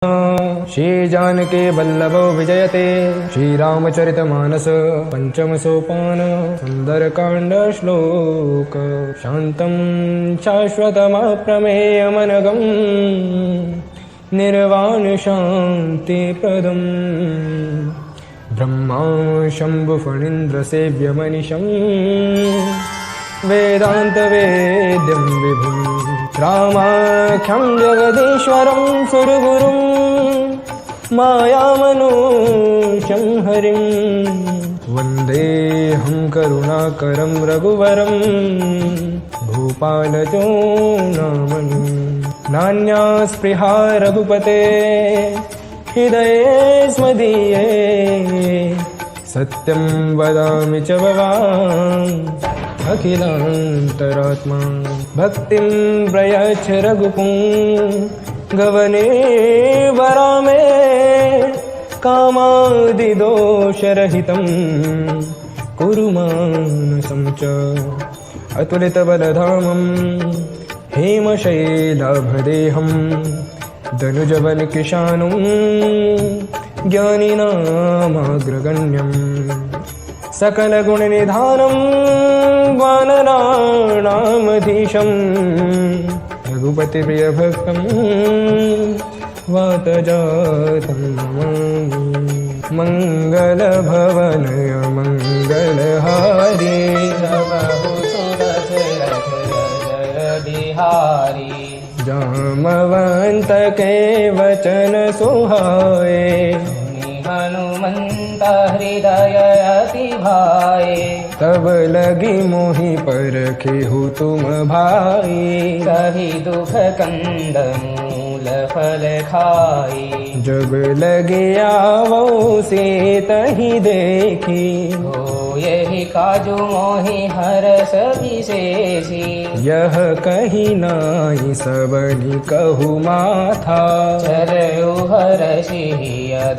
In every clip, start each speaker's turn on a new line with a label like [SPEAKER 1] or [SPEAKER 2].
[SPEAKER 1] श्री जानकी वल्लभो विजयते श्रीरामचरितमानस पंचम सोपान सुंदरकांड श्लोक शांतं शाश्वतमप्रमेयमनघं निर्वाण शांति प्रदम् ब्रह्मा शंभुफणीन्द्र सेव्यमनिशं वेदांत वेद्यं विभुं रामाख्यं जगदीश्वरं सुरगुरुं मायामनूषं हरिं वन्देऽहं करुणाकरं रघुवरं भूपालजो नामनु नान्या स्पृहा रघुपते हृदये स्मदीये सत्यं वदामि च भवान् अखिलान्तरात्मा भक्तिं प्रयच्छ रघुपुङ्गवने वरामे कामादिदोषरहितं कुरु मानसं च अतुलितबलधामं हेमशैलाभदेहं धनुजवनकृशानुं ज्ञानिनामाग्रगण्यं सकलगुणनिधानं वानराणामधीशं रघुपतिप्रियभक्तं वातजातं नमामि मङ्गलभवनय मङ्गलहारी
[SPEAKER 2] बिहारी
[SPEAKER 1] जामवंत के वचन सुहाए
[SPEAKER 2] हनुमंत हृदय अति भाए
[SPEAKER 1] तब लगी मोहि परखेहु तुम भाई
[SPEAKER 2] कभी दुख कंद मूल फल खाई
[SPEAKER 1] जब लगे आवो से तही देखी
[SPEAKER 2] हो यही काजू मोहि हरस विशेषी
[SPEAKER 1] यह कही नाहि सबनि कहु माथा
[SPEAKER 2] चरयु हरषि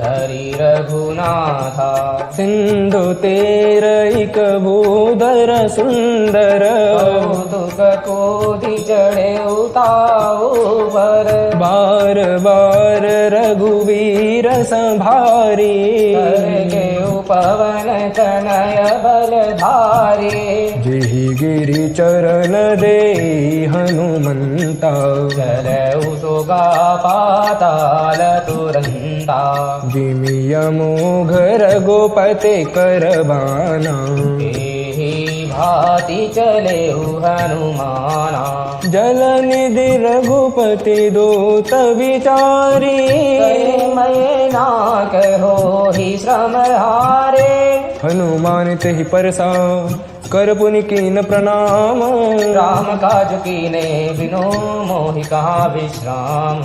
[SPEAKER 2] धरि रघुनाथा
[SPEAKER 1] सिंधु तेरैक भूधर सुंदर
[SPEAKER 2] कौतुक कोदि चढ़े उताऊ पर
[SPEAKER 1] बार बार रघुवीर संभारी
[SPEAKER 2] करके उपवन कनय बलधारी
[SPEAKER 1] जेहि गिरि चरण दे हनुमंता
[SPEAKER 2] चलऊ सुगा पाताल तुरंता
[SPEAKER 1] जिमिय मोघ रघुपति करबाना
[SPEAKER 2] एहि भांति चलेऊ हनुमाना
[SPEAKER 1] जल निधि रघुपति दूत विचारी
[SPEAKER 2] मैं ना कहो ही श्रम हारे
[SPEAKER 1] हनुमान तेहि परसा कर पुनि कीन प्रणाम
[SPEAKER 2] राम काज कीने बिनो मोहि कहाँ विश्राम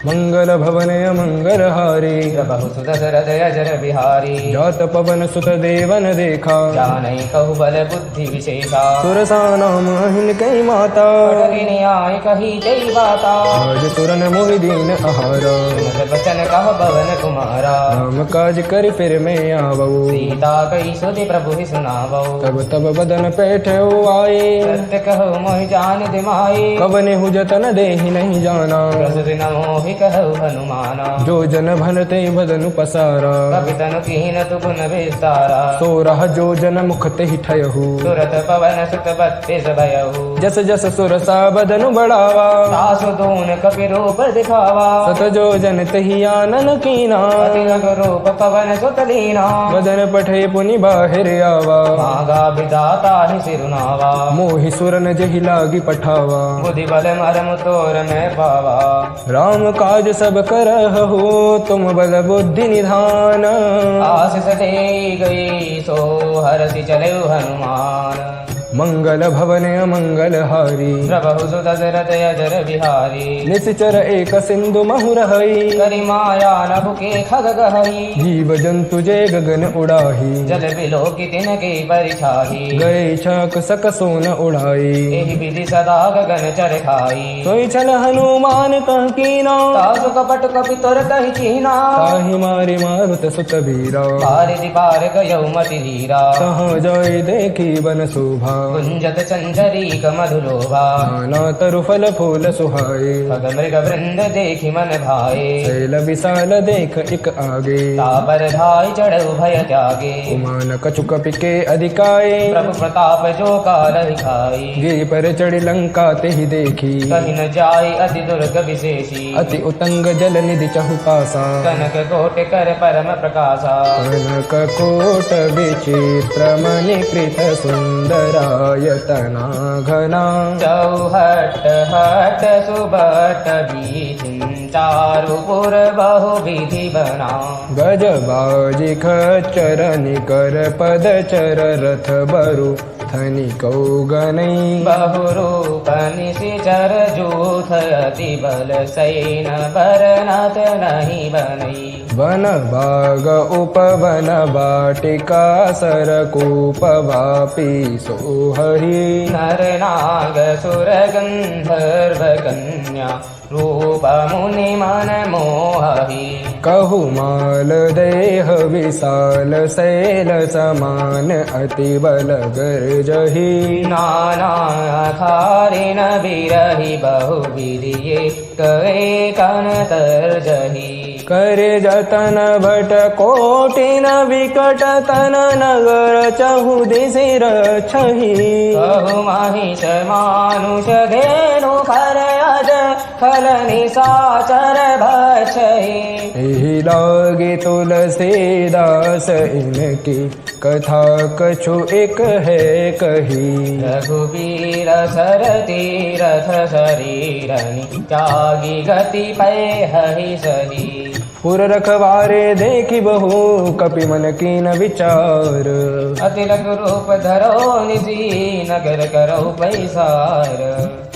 [SPEAKER 1] मंगल भवनय मंगल हारी
[SPEAKER 2] प्रभु सुत दशरथ अजर बिहारी
[SPEAKER 1] जात पवन सुत देवन देखा
[SPEAKER 2] जानई कहु बल बुद्धि विशेषा
[SPEAKER 1] सुरसा नाम अहिन कई माता
[SPEAKER 2] पटकिनी आय कही जय बाता
[SPEAKER 1] आज तुरन मोहि दीन आहारा
[SPEAKER 2] सुनत बचन कह पवन कुमारा
[SPEAKER 1] राम काज कर फिर मैं आवऊ
[SPEAKER 2] सीता कई सुधि प्रभु ही सुनावो
[SPEAKER 1] तब तब बदन पैठो आए
[SPEAKER 2] सत्य कहो मोहि जान दिमाई
[SPEAKER 1] कवने हु जतन देहि नहीं जाना
[SPEAKER 2] प्रसुति न मोहि कहु हनुमाना
[SPEAKER 1] जो जन भनते बदनु पसारा
[SPEAKER 2] कपि तनु कीन तु गुण विस्तारा
[SPEAKER 1] सो रह जो जन मुख तेहि ठयहु
[SPEAKER 2] तुरत पवन सुत बत्तीस भयहु
[SPEAKER 1] जस जस सुरसा बदनु बढ़ावा
[SPEAKER 2] सासु दून कपि रूप दिखावा
[SPEAKER 1] सत जो जन तेहि आनन कीना
[SPEAKER 2] अति लघु रूप पवन सुत लीना
[SPEAKER 1] बदन पठे पुनि बाहिर आवा
[SPEAKER 2] मागा विधाता ही सिरुनावा
[SPEAKER 1] मोहि सुरन जहि लागी पठावा
[SPEAKER 2] बुद्धि बल मरम तोर में पावा
[SPEAKER 1] राम काज सब करहु तुम बल बुद्धि निधान
[SPEAKER 2] आशीष दे गई सो हरषि चले हनुमान
[SPEAKER 1] मंगल भवन मंगल हारी
[SPEAKER 2] प्रभु सुत दशरथ अजर बिहारी
[SPEAKER 1] निश्चर एक सिंधु महुरहई
[SPEAKER 2] करि माया नभु के खग गहई
[SPEAKER 1] जीव जंतु जय गगन उड़ाही
[SPEAKER 2] जल बिलो की तिन के परिछाही
[SPEAKER 1] गए छाक सक सोन उड़ाई
[SPEAKER 2] एहि विधि सदा गगन चर खाई
[SPEAKER 1] सोई छल हनुमान कह कीना
[SPEAKER 2] तासु कपट कपि तोर कहि चीना
[SPEAKER 1] ताहि मारे मारुत सुत बीरा
[SPEAKER 2] पार दिपार गयौ मति हीरा
[SPEAKER 1] कहाँ जाय देखी बन शोभा
[SPEAKER 2] गुंजत चंचरीक मधुलोभा
[SPEAKER 1] नाना तरु फल फूल सुहाए
[SPEAKER 2] खग मृग वृंद देखि मन भाए
[SPEAKER 1] शैल विशाल देख एक आगे
[SPEAKER 2] तापर धाय चढ़ भय त्यागे
[SPEAKER 1] कुमान कछु कपिके अधिकाए
[SPEAKER 2] प्रभु प्रताप जो काल खाई
[SPEAKER 1] गिरि पर चढ़ी लंका ते ही देखी
[SPEAKER 2] कहीं न जाय अति दुर्ग विशेषी
[SPEAKER 1] अति उतंग जल निधि चहु पासा
[SPEAKER 2] कनक कोट कर परम प्रकाशा
[SPEAKER 1] कनक कोट विचित्र मणि कृत सुंदरायतना घना
[SPEAKER 2] चौहट हट सुबट बीथिन चारु पुर बहु विधि बना
[SPEAKER 1] गज बाजी खच्चर निकर पद चर रथ बरु थनि कौगनै
[SPEAKER 2] बहु रूप निशिचर जूथ अति बल सैन बरनत नहीं बनई
[SPEAKER 1] वन बाग उपवन वाटिका सरकूप वापी सोहरी
[SPEAKER 2] नर नाग सुर गंधर्व कन्या रूप मुनि मन मोहि
[SPEAKER 1] कहु माल देह विशाल शैल समान अति बल गर्जहि
[SPEAKER 2] नाना खारिन बिरहि बहु विधिये कवे कन तर्जहि
[SPEAKER 1] करे जतन भट कोटिन विकट तन नगर चहु दिशि रक्षहि
[SPEAKER 2] कहु महिष मानुष धेनु खर अज खल निशाचर भक्षहि
[SPEAKER 1] एहि लागे तुलसीदास इनकी कथा कछु एक है कही
[SPEAKER 2] रघुबीर सर तीरथ शरीरनि त्यागी गति पै हहि सही
[SPEAKER 1] पुर रखवारे देखी बहु कपि मन कीन विचार
[SPEAKER 2] अति लघु रूप धरो निधि नगर करो पैसार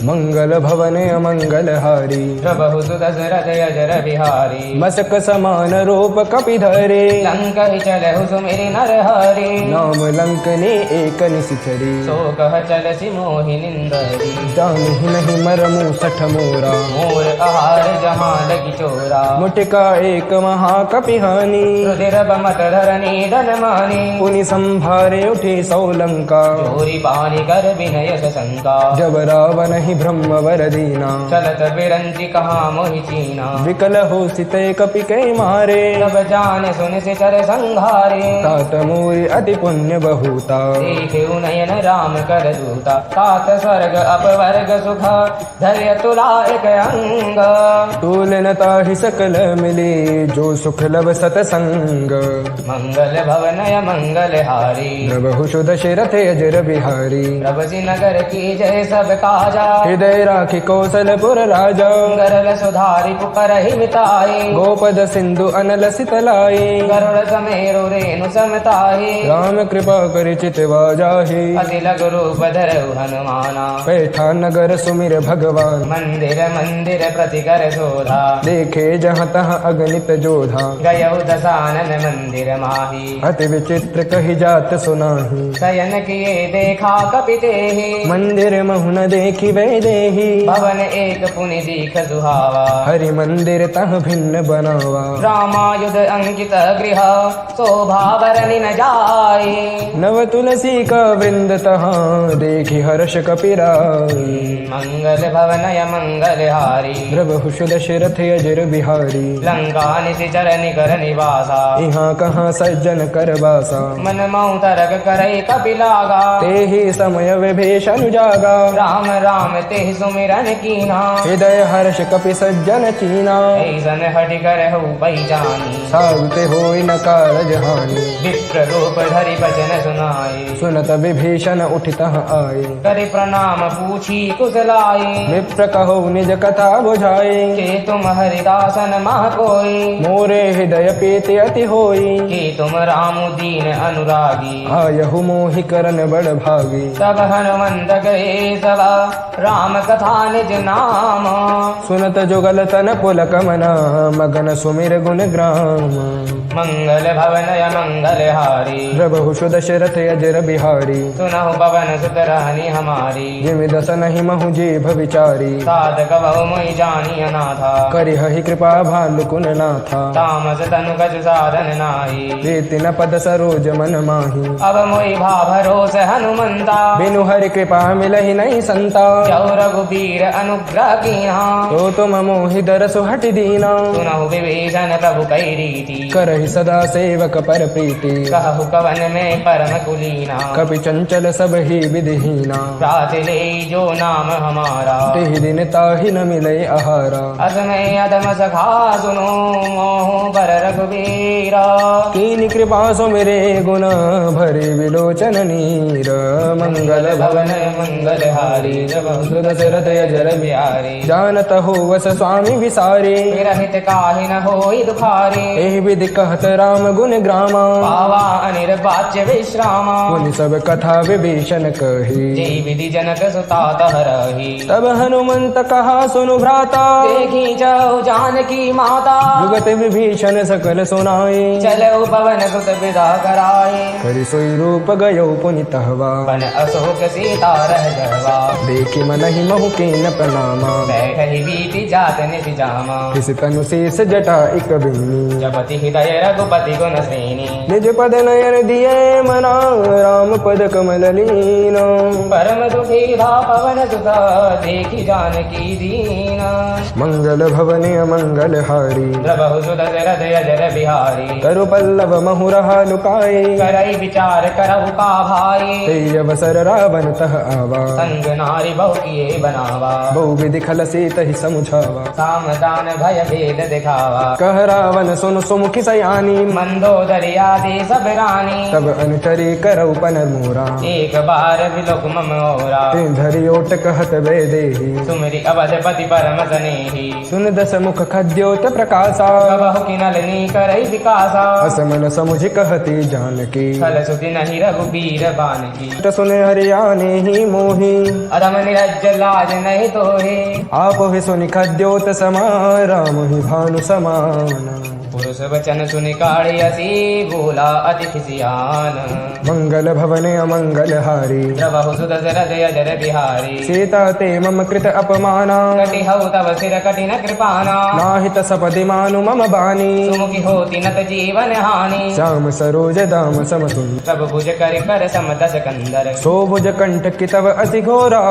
[SPEAKER 1] मंगल भवन अमंगल हारी
[SPEAKER 2] प्रभु दशरथ अजर बिहारी
[SPEAKER 1] मसक समान रूप कपि धरे
[SPEAKER 2] लंक चलहु सुमिरि नर हरि
[SPEAKER 1] नाम लंकनी एक निशिचरी
[SPEAKER 2] सो कह चल सि मोहि निंदरी
[SPEAKER 1] जानहि नहीं मरमु सठ मोरा
[SPEAKER 2] मोर आहार जहाँ लगी चोरा
[SPEAKER 1] मुटिका एक महाकपि हानि
[SPEAKER 2] रुधिर बमट धरनी धन मानी
[SPEAKER 1] पुनि संभारे उठी सौलंका
[SPEAKER 2] चोरी पानी कर विनय शंका
[SPEAKER 1] जब रावण ही ब्रह्म वर दीना
[SPEAKER 2] चलत बिरंची कहाँ मोहि चीना
[SPEAKER 1] विकल हो सिते कपि के मारे
[SPEAKER 2] सब जान सुन से चर संघारे
[SPEAKER 1] तात मोरि अति पुण्य बहुता
[SPEAKER 2] देखे नयन राम कर दूता तात स्वर्ग अपवर्ग सुख धैर्य तुला एक अंग
[SPEAKER 1] तूलन ताहि सकल मिले जो सुख लब सतसंग
[SPEAKER 2] मंगल भवन मंगल हारी
[SPEAKER 1] प्रभु सुध शिरथ अजर बिहारी
[SPEAKER 2] प्रभु नगर की जय सब काजा
[SPEAKER 1] हृदय राखी कौशलपुर राजा
[SPEAKER 2] गरल सुधारी पुकर ही मिताई
[SPEAKER 1] गोपद सिंधु अनल सितलाई
[SPEAKER 2] गरुड़ समेरु रेणु समताही
[SPEAKER 1] राम कृपा कर चितवा जाहि
[SPEAKER 2] अति लघु रूप धरऊ हनुमाना
[SPEAKER 1] पैठा नगर सुमिर भगवान
[SPEAKER 2] मंदिर मंदिर प्रति कर शोधा
[SPEAKER 1] देखे जहाँ तहाँ अगणित जोधा
[SPEAKER 2] गयऊ दशानन मंदिर माही
[SPEAKER 1] अति विचित्र कही जात सुनाही
[SPEAKER 2] शयन किए देखा कपिते
[SPEAKER 1] मंदिर महुन देखी वे देही
[SPEAKER 2] भवन एक पुनि दीख सुहावा
[SPEAKER 1] हरि मंदिर तह भिन्न बनावा
[SPEAKER 2] रामायुध अंकित गृह शोभा बरनि न जाए
[SPEAKER 1] नव तुलसी का वृंद तहाँ देखी हर्ष कपिराई
[SPEAKER 2] मंगल भवनय मंगल हारी
[SPEAKER 1] प्रभु दशरथ अजर बिहारी
[SPEAKER 2] लंका निशिचर निकर निवासा
[SPEAKER 1] यहाँ कहाँ सज्जन कर बासा
[SPEAKER 2] मन मऊ तरक करई कपिलागा
[SPEAKER 1] ते ही समय विभीषण जागा
[SPEAKER 2] राम राम ते सुमिरन कीना
[SPEAKER 1] हृदय हर्ष कपि सज्जन चीना
[SPEAKER 2] ऐसन हटि कर हो जानी
[SPEAKER 1] सागते होई न कारज हानि
[SPEAKER 2] विप्र रूप धरि बचन सुनाए
[SPEAKER 1] सुनत विभीषण उठित आए
[SPEAKER 2] करि प्रणाम पूछी कुशलाए
[SPEAKER 1] विप्र कहो निज कथा बुझाए
[SPEAKER 2] के तुम हरिदासन मह कोई
[SPEAKER 1] मोरे हृदय पीति अति होई
[SPEAKER 2] के तुम राम दीन अनुरागी
[SPEAKER 1] आयहु मोहि करन बड़ भागी
[SPEAKER 2] तब हनुमंत गए सभा राम कथा निज नाम
[SPEAKER 1] सुनत जुगल तन पुलक मना मगन सुमिर गुण ग्राम
[SPEAKER 2] मंगल भवनय मंगल हारी
[SPEAKER 1] प्रभु दशरथ अजर बिहारी
[SPEAKER 2] सुनहु पवन सुत रहनी हमारी
[SPEAKER 1] जिमि दस नहीं महु जीभ विचारी
[SPEAKER 2] साधक बहु मुहि जानी अनाथा
[SPEAKER 1] करिहि कृपा भालु कुन नाथा
[SPEAKER 2] तामस तनु कछु साधन नाही
[SPEAKER 1] प्रीति न पद सरोज मन माही
[SPEAKER 2] अब मोहि भा भरोस हनुमंता
[SPEAKER 1] बिनु हरि कृपा मिलहि नहीं संता
[SPEAKER 2] जौ रघुबीर अनुग्रह कीन्हा
[SPEAKER 1] तो तुम मोहि दरसु हटि दीना
[SPEAKER 2] सुनहु विभीषण प्रभु कई रीति
[SPEAKER 1] करहि सदा सेवक पर प्रीति
[SPEAKER 2] कहु कवन में परम कुलीना
[SPEAKER 1] कपि चंचल सब ही विधिहीना
[SPEAKER 2] प्रात ले जो नाम हमारा
[SPEAKER 1] तेहि दिन ताहि न मिले आहारा
[SPEAKER 2] असमय अधम सखा सुनो मोह पर रघुबीरा
[SPEAKER 1] कीनि कृपा सुमिरे गुण भरे विलोचन नीर मंगल
[SPEAKER 2] भवन मंगल हारी
[SPEAKER 1] दशरथ अजर
[SPEAKER 2] बिहारी
[SPEAKER 1] जानत हो वस स्वामी विसारे
[SPEAKER 2] विरहित काहि न होई दुखारे
[SPEAKER 1] एहि विधि कहत राम गुण ग्रामा
[SPEAKER 2] पावा अनिर्वाच्य विश्रामा
[SPEAKER 1] मुनि सब कथा विभीषण कही
[SPEAKER 2] जय विधि जनक सुता तहरही
[SPEAKER 1] तब हनुमंत कहा सुनु भ्राता
[SPEAKER 2] देखी जाओ जानकी माता
[SPEAKER 1] जुगत विभीषण सकल सुनाए
[SPEAKER 2] चलो पवन सुत विदा कराए
[SPEAKER 1] करि सोई रूप गयो पुनि तहवा
[SPEAKER 2] बन अशोक सीता रह गवा
[SPEAKER 1] देखि मनहि महु कीन प्रणामा
[SPEAKER 2] बैठहि बीति जात निज जामा
[SPEAKER 1] किस तनु शेष जटा इक बिन्नी
[SPEAKER 2] जपति हृदय रघुपति गुण श्रेणी
[SPEAKER 1] निज पद नयन दिए मना राम पद कमल लीना
[SPEAKER 2] परम दुखी भा पवन सुता देखी जानकी दीना
[SPEAKER 1] मंगल भवने अमंगल हारी
[SPEAKER 2] प्रभु सुदशरथ अजर बिहारी
[SPEAKER 1] करु पल्लव महु रहा लुकाए
[SPEAKER 2] करई विचार करहु का भाई
[SPEAKER 1] तेय अवसर रावण तह आवा
[SPEAKER 2] संग नारी बहु किए बनावा
[SPEAKER 1] बहु विधि खल सीत ही समुझावा
[SPEAKER 2] साम दान भय भेद दिखावा
[SPEAKER 1] कह रावण सुन सुमुखी सयानी
[SPEAKER 2] मंदोदरी आदि सब रानी
[SPEAKER 1] तब अनुचरी करऊ पनमोरा
[SPEAKER 2] एक बार विलोक मम ओरा
[SPEAKER 1] ते धरि ओट कहत वे देही
[SPEAKER 2] सुमरि अवधपति परम सनेही
[SPEAKER 1] सुन दस मुख खद्योत प्रकाशा
[SPEAKER 2] बहु किनलनी करई विकासा
[SPEAKER 1] असमन समुझ कहती जानकी
[SPEAKER 2] फल सुति नहीं रघुबीर बानकी
[SPEAKER 1] सुन हरियाणे ही मोही
[SPEAKER 2] अधम निरज्ज लाज नहीं तोहे
[SPEAKER 1] आप ही सुनि खद्योत समा राम ही भानु समान
[SPEAKER 2] पुरुष वचन सुनि काढ़ी असी बोला अतिथि सियान
[SPEAKER 1] मंगल भवने अमंगल हारी
[SPEAKER 2] प्रभु सुदशरथ अजर बिहारी
[SPEAKER 1] सीता ते मम कृत अपमाना
[SPEAKER 2] कटि हऊ तव सिर कठिन कृपाना
[SPEAKER 1] नाहित सपदि मानु मम बानी
[SPEAKER 2] सुमुखी होती नत जीवन हानि
[SPEAKER 1] श्याम सरोज दाम समतुल
[SPEAKER 2] प्रभु भुज कर सम दस कंदर
[SPEAKER 1] सोभुज कंठ कितव अति घोरा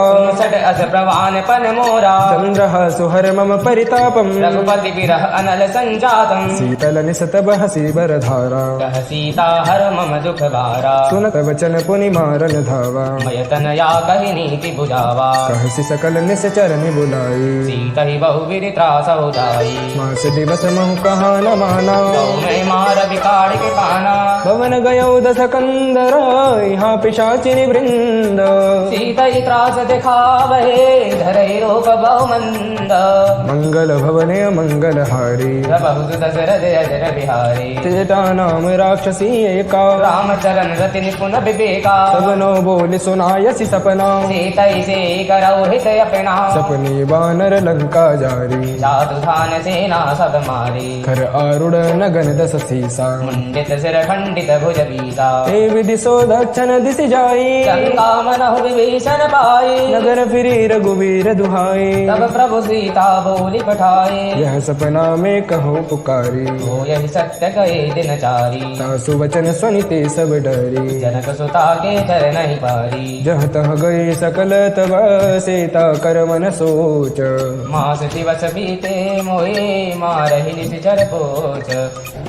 [SPEAKER 2] सट अस प्रवान पन मोरा
[SPEAKER 1] चंद्रः सुहर मम परितापम
[SPEAKER 2] रघुपति विरह अनल संजातम
[SPEAKER 1] शीतल निसत बहसी बरधारा
[SPEAKER 2] कह सीता हर मम दुख भारा
[SPEAKER 1] सुनत वचन पुनि मारन धावा
[SPEAKER 2] मय तनया कहि नीति बुझावा
[SPEAKER 1] कहसी सकल निस चरण बुलाई
[SPEAKER 2] सीता ही बहु विधि त्रास उदाई
[SPEAKER 1] मास दिवस महु कहा न माना
[SPEAKER 2] गौ में मार विकाड़ के पाना
[SPEAKER 1] भवन गयो दस कंदर यहाँ पिशाचिनी वृंद
[SPEAKER 2] सीता ही त्रास दिखावहे धरई रोक बहु मंद
[SPEAKER 1] मंगल भवने मंगल हारी
[SPEAKER 2] प्रभु सुदशरथ अजर बिहारी
[SPEAKER 1] तेटा नाम राक्षसी एका
[SPEAKER 2] रामचरण रति निपुण विवेका
[SPEAKER 1] सबनो बोल सुनायसी सपना
[SPEAKER 2] सीता से करौ हित अपना
[SPEAKER 1] सपने बानर लंका जारी
[SPEAKER 2] जादु धान सेना सब मारी
[SPEAKER 1] कर आरुड़ नगन दस सीसा
[SPEAKER 2] मुंडित सिर खंडित भुज बीसा
[SPEAKER 1] ए विधि सो दक्षिण दिश जाई
[SPEAKER 2] गंगा मनहु विभीषण पाई
[SPEAKER 1] नगर फिरी रघुवीर दुहाई
[SPEAKER 2] तब प्रभु सीता बोली पठाए
[SPEAKER 1] यह सपना में कहो पुकारी
[SPEAKER 2] हो यही सत्य कहे दिन चारी
[SPEAKER 1] सासु वचन सुनिते सब डरी
[SPEAKER 2] जनक सुता के चर नहीं पारी
[SPEAKER 1] जह तह गए सकल तब सीता कर मन सोच
[SPEAKER 2] मास दिवस बीते मोहे मारहि निश्चर पोच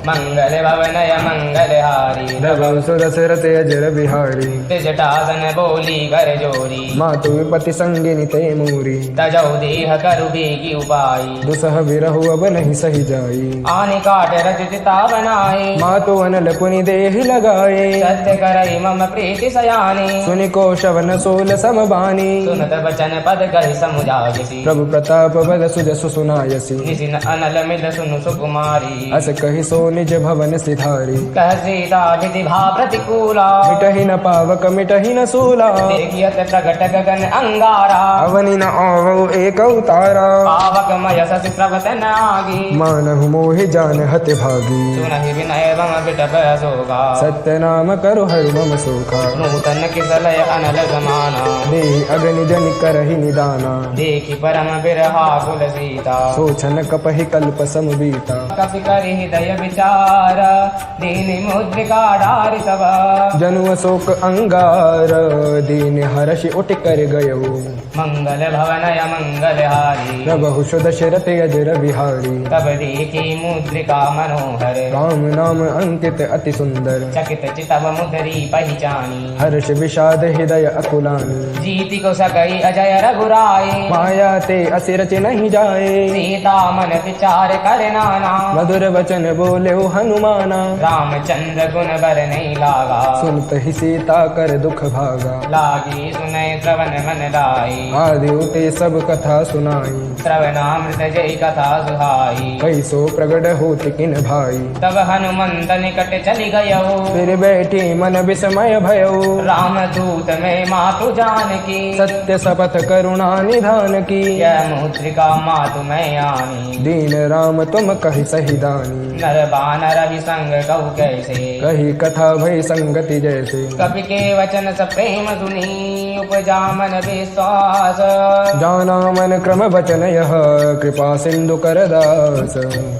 [SPEAKER 2] मंगल भवनय मंगल हारी
[SPEAKER 1] प्रभु सुदशरथ अजर बिहारी
[SPEAKER 2] जटासन बोली कर जोरी
[SPEAKER 1] मातु विपति संगिनी ते मूरी
[SPEAKER 2] तजौ देह करु बेगी उपाई
[SPEAKER 1] दुसह विरहु अब नहीं सही जाई
[SPEAKER 2] आने काट रचिता बनाए
[SPEAKER 1] मातु अनल पुनि देहि लगाए
[SPEAKER 2] सत्य करई मम प्रीति सयानी
[SPEAKER 1] सुनि को शवन सोल समबानी
[SPEAKER 2] सुनत वचन पद कहि समुझायसी
[SPEAKER 1] प्रभु प्रताप बल सुजसु सुनायसी
[SPEAKER 2] निसिन अनल मिल सुनु सुकुमारी
[SPEAKER 1] अस कहि सो निज भवन सिधारी
[SPEAKER 2] कह सीता विधि भा प्रतिकूला
[SPEAKER 1] मिटहि न पावक मिटहि न सूला
[SPEAKER 2] देखियत प्रगट गगन अंगा दुलारा
[SPEAKER 1] अवनि न आवो एक अवतारा
[SPEAKER 2] पावक मय शशि प्रभत नागी
[SPEAKER 1] मानहु मोहि जान हत भागी
[SPEAKER 2] सुनहि विनय मम बिटप अशोका
[SPEAKER 1] सत्य नाम करु हरु मम सोखा
[SPEAKER 2] नूतन किसलय अनल समाना
[SPEAKER 1] दे अग्नि जनि करहि निदाना
[SPEAKER 2] देखि परम बिरहा कुल सीता
[SPEAKER 1] सोचन कपहि कल्प समबीता
[SPEAKER 2] कपि करि हृदय विचार दीन मुद्रिका डारि तब
[SPEAKER 1] जनु अशोक अंगार दीन हर्षि उठ कर गयो
[SPEAKER 2] मंगल भवनय मंगल हारी
[SPEAKER 1] प्रभु दशरथ अजर बिहारी
[SPEAKER 2] तब देखी मुद्रिका मनोहर
[SPEAKER 1] राम नाम अंकित अति सुंदर
[SPEAKER 2] चकित चितव मुदरी पहचानी
[SPEAKER 1] हर्ष विषाद हृदय अकुलानी
[SPEAKER 2] जीति को सकई अजय रघुराई
[SPEAKER 1] माया ते असिर नहीं जाए
[SPEAKER 2] सीता मन विचार कर नाना
[SPEAKER 1] मधुर वचन बोले हनुमाना
[SPEAKER 2] रामचंद्र गुण बर नहीं लागा
[SPEAKER 1] सुनत ही सीता कर दुख भागा
[SPEAKER 2] लागी सुनय श्रवण मन लाई
[SPEAKER 1] आदि उते सब कथा सुनाई
[SPEAKER 2] श्रवणामृत जय कथा सुहाई
[SPEAKER 1] कैसो प्रगट होत किन भाई
[SPEAKER 2] तब हनुमंत निकट चली गयो
[SPEAKER 1] फिर बैठी मन विस्मय भयो
[SPEAKER 2] राम दूत में मातु जानकी
[SPEAKER 1] सत्य शपथ करुणा निधान की
[SPEAKER 2] यह मुद्रिका मातु में आनी
[SPEAKER 1] दीन राम तुम कहि सही दानी
[SPEAKER 2] नर बानर भी संग कहु कैसे
[SPEAKER 1] कही कथा भई संगति जैसे
[SPEAKER 2] कपि के वचन स प्रेम सुनी उपजा मन विश्वास
[SPEAKER 1] जाना मन क्रम वचन यह कृपा सिंधु कर दास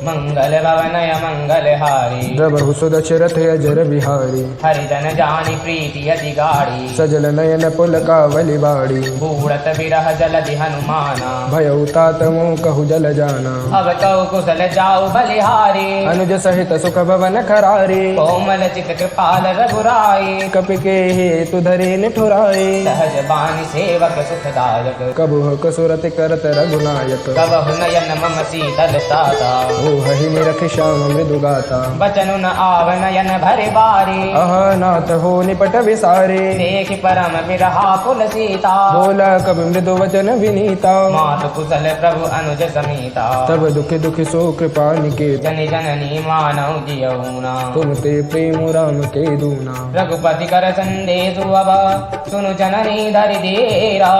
[SPEAKER 2] मंगल भवनय मंगल हारी
[SPEAKER 1] प्रभु सुदशरथ अजर बिहारी
[SPEAKER 2] हरिजन जानी प्रीति अति गाढ़ी
[SPEAKER 1] सजल नयन पुल कावली बाड़ी
[SPEAKER 2] बूढ़त बिरह जलधि हनुमाना
[SPEAKER 1] भयउ तात मोह कहु जल जाना
[SPEAKER 2] अब कहु कुशल जाऊ बलिहारी
[SPEAKER 1] अनुज सहित सुख भवन खरारे
[SPEAKER 2] कोमल चित कृपाल रघुराई
[SPEAKER 1] कपि के हेतु धरे निठुराए
[SPEAKER 2] सहज बानी सेवक सुखदायक
[SPEAKER 1] कबुह कसुरत करत रघुनायक
[SPEAKER 2] कबहु नयन मम शीतल ताता
[SPEAKER 1] ओ हहि निरख श्याम मृदु गाता
[SPEAKER 2] बचनु न आव नयन भरे बारी
[SPEAKER 1] अह नाथ हो निपट विसारे
[SPEAKER 2] देखि परम बिरहा कुल सीता
[SPEAKER 1] बोला कब मृदु वचन विनीता
[SPEAKER 2] मातु कुशल प्रभु अनुज समीता
[SPEAKER 1] तब दुखि दुखि सो कृपा निकेत
[SPEAKER 2] जनि जननी मानव जियऊना
[SPEAKER 1] तुम ते प्रेम राम के दूना
[SPEAKER 2] रघुपति कर संदेशु अब सुनु जननी धरि धीरा